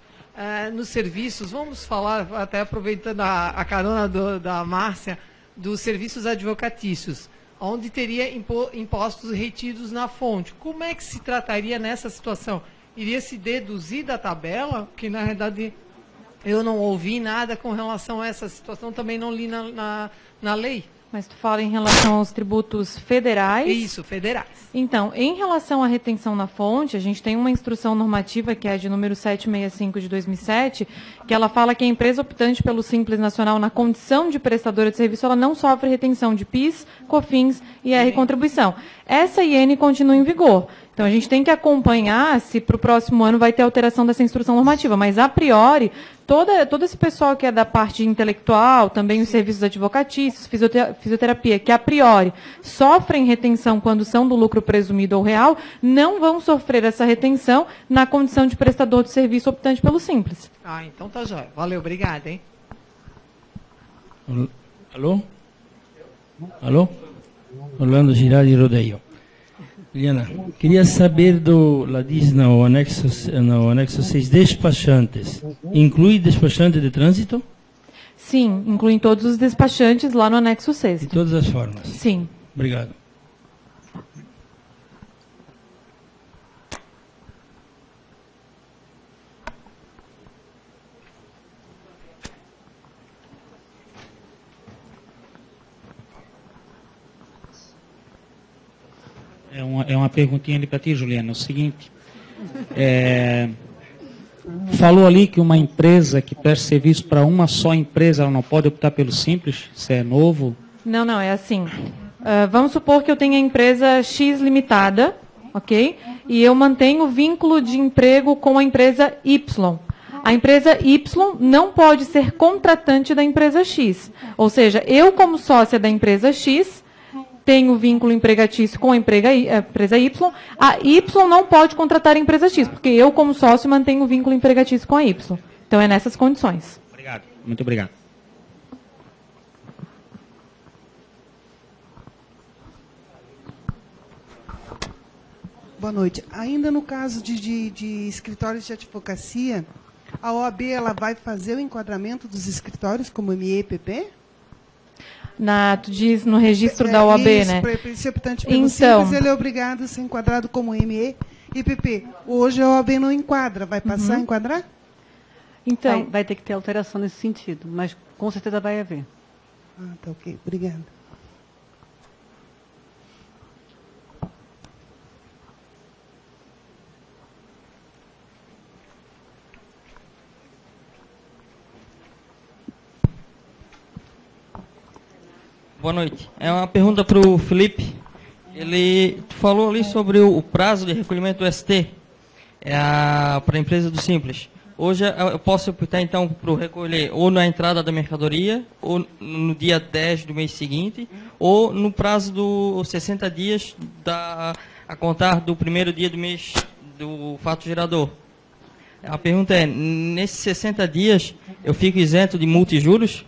nos serviços, vamos falar, até aproveitando a carona da Márcia, dos serviços advocatícios, onde teria impostos retidos na fonte. Como é que se trataria nessa situação? Iria se deduzir da tabela? Porque, na verdade, eu não ouvi nada com relação a essa situação, também não li na lei. Mas tu fala em relação aos tributos federais? Isso, federais. Então, em relação à retenção na fonte, a gente tem uma instrução normativa, que é a de número 765 de 2007, que ela fala que a empresa optante pelo Simples Nacional, na condição de prestadora de serviço, ela não sofre retenção de PIS, COFINS e R contribuição. Essa IN continua em vigor. Então, a gente tem que acompanhar se para o próximo ano vai ter alteração dessa instrução normativa. Mas, a priori, todo esse pessoal que é da parte intelectual, também os serviços advocatícios, fisioterapia, que a priori sofrem retenção quando são do lucro presumido ou real, não vão sofrer essa retenção na condição de prestador de serviço optante pelo Simples. Ah, então tá jóia. Valeu, obrigado, hein? Alô? Alô? Orlando Girardi Rodeio. Juliana, queria saber lá diz no anexo 6, despachantes. Inclui despachante de trânsito? Sim, incluem todos os despachantes lá no anexo 6. De todas as formas? Sim. Obrigado. É uma perguntinha ali para ti, Juliana. É o seguinte, falou ali que uma empresa que presta serviço para uma só empresa, ela não pode optar pelo Simples? Isso é novo? Não, é assim. Vamos supor que eu tenha a empresa X limitada, ok? E eu mantenho o vínculo de emprego com a empresa Y. A empresa Y não pode ser contratante da empresa X. Ou seja, eu, como sócia da empresa X, tenho vínculo empregatício com a empresa Y, a Y não pode contratar a empresa X, porque eu, como sócio, mantenho vínculo empregatício com a Y. Então, é nessas condições. Obrigado. Muito obrigado. Boa noite. Ainda no caso de escritórios de advocacia, a OAB ela vai fazer o enquadramento dos escritórios como ME e PP? Tu diz no registro da OAB, isso, né? Esse optante pelo Simples, ele é obrigado a ser enquadrado como ME e PP. Hoje a OAB não enquadra. Vai passar a enquadrar? Então, Vai ter que ter alteração nesse sentido, mas com certeza vai haver. Ah, tá ok. Obrigada. Boa noite. É uma pergunta para o Felipe. Ele falou ali sobre o prazo de recolhimento do ST para a empresa do Simples. Hoje eu posso optar então para recolher ou na entrada da mercadoria, ou no dia 10 do mês seguinte, ou no prazo dos 60 dias a contar do primeiro dia do mês do fato gerador. A pergunta é, nesses 60 dias eu fico isento de multa e juros?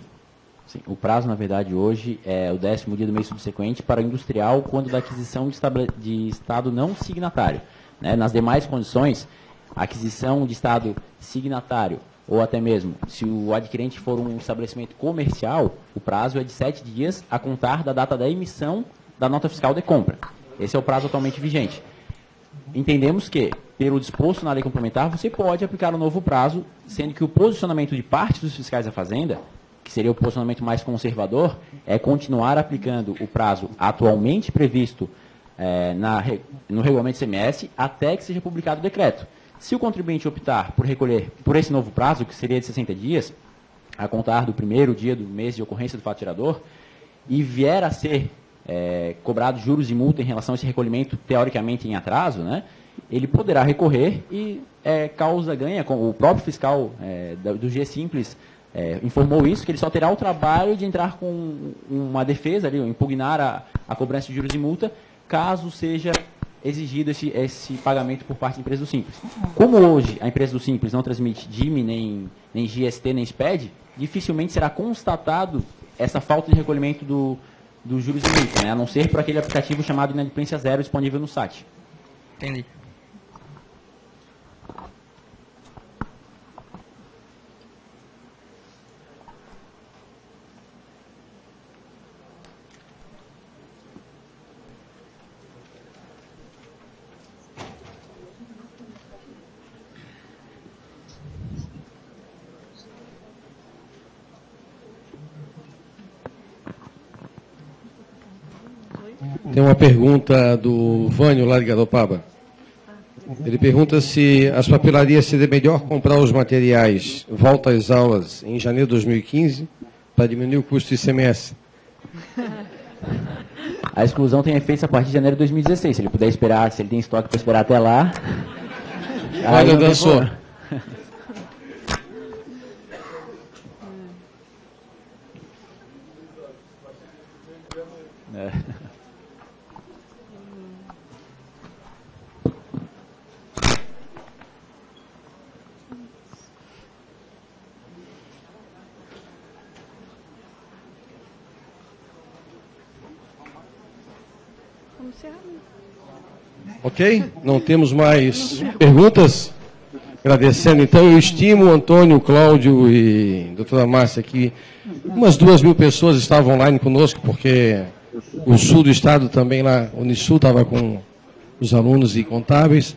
Sim, o prazo, na verdade, hoje é o 10º dia do mês subsequente para o industrial quando da aquisição de estado não signatário. Né? Nas demais condições, a aquisição de estado signatário ou até mesmo se o adquirente for um estabelecimento comercial, o prazo é de 7 dias a contar da data da emissão da nota fiscal de compra. Esse é o prazo atualmente vigente. Entendemos que, pelo disposto na lei complementar, você pode aplicar um novo prazo, sendo que o posicionamento de parte dos fiscais da Fazenda, que seria o posicionamento mais conservador, é continuar aplicando o prazo atualmente previsto no regulamento CMS até que seja publicado o decreto. Se o contribuinte optar por recolher por esse novo prazo, que seria de 60 dias, a contar do primeiro dia do mês de ocorrência do fato gerador, e vier a ser cobrado juros e multa em relação a esse recolhimento teoricamente em atraso, né, ele poderá recorrer e causa ganha, o próprio fiscal do G Simples informou isso, que ele só terá o trabalho de entrar com uma defesa, ali, impugnar a cobrança de juros e multa, caso seja exigido esse pagamento por parte da empresa do Simples. Como hoje a empresa do Simples não transmite DIME, nem GST, nem SPED, dificilmente será constatado essa falta de recolhimento do juros e multa, né? A não ser por aquele aplicativo chamado Inadimplência Zero disponível no site. Entendi. Tem uma pergunta do Vânio, lá de Garopaba. Ele pergunta se as papelarias seria melhor comprar os materiais, volta às aulas, em janeiro de 2015, para diminuir o custo do ICMS. A exclusão tem efeito a partir de janeiro de 2016. Se ele puder esperar, se ele tem estoque para esperar até lá... Olha, dançou. Ok? Não temos mais perguntas? Agradecendo, então, eu estimo Antônio, Cláudio e a doutora Márcia aqui. Umas 2.000 pessoas estavam online conosco, porque o sul do estado também lá, o Unisul estava com os alunos e contábeis.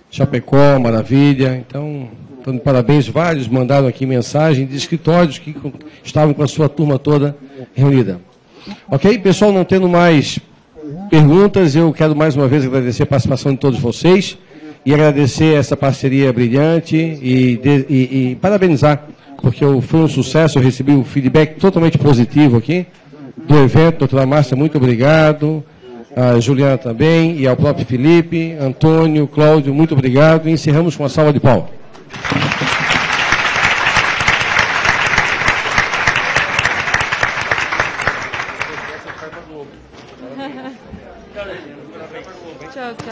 Chapecó, maravilha. Então, dando parabéns, vários mandaram aqui mensagem de escritórios que estavam com a sua turma toda reunida. Ok? Pessoal, não tendo mais perguntas, eu quero mais uma vez agradecer a participação de todos vocês e agradecer essa parceria brilhante e parabenizar, porque foi um sucesso, eu recebi um feedback totalmente positivo aqui do evento. Doutora Márcia, muito obrigado, a Juliana também, e ao próprio Felipe, Antônio, Cláudio, muito obrigado, e encerramos com uma salva de palmas.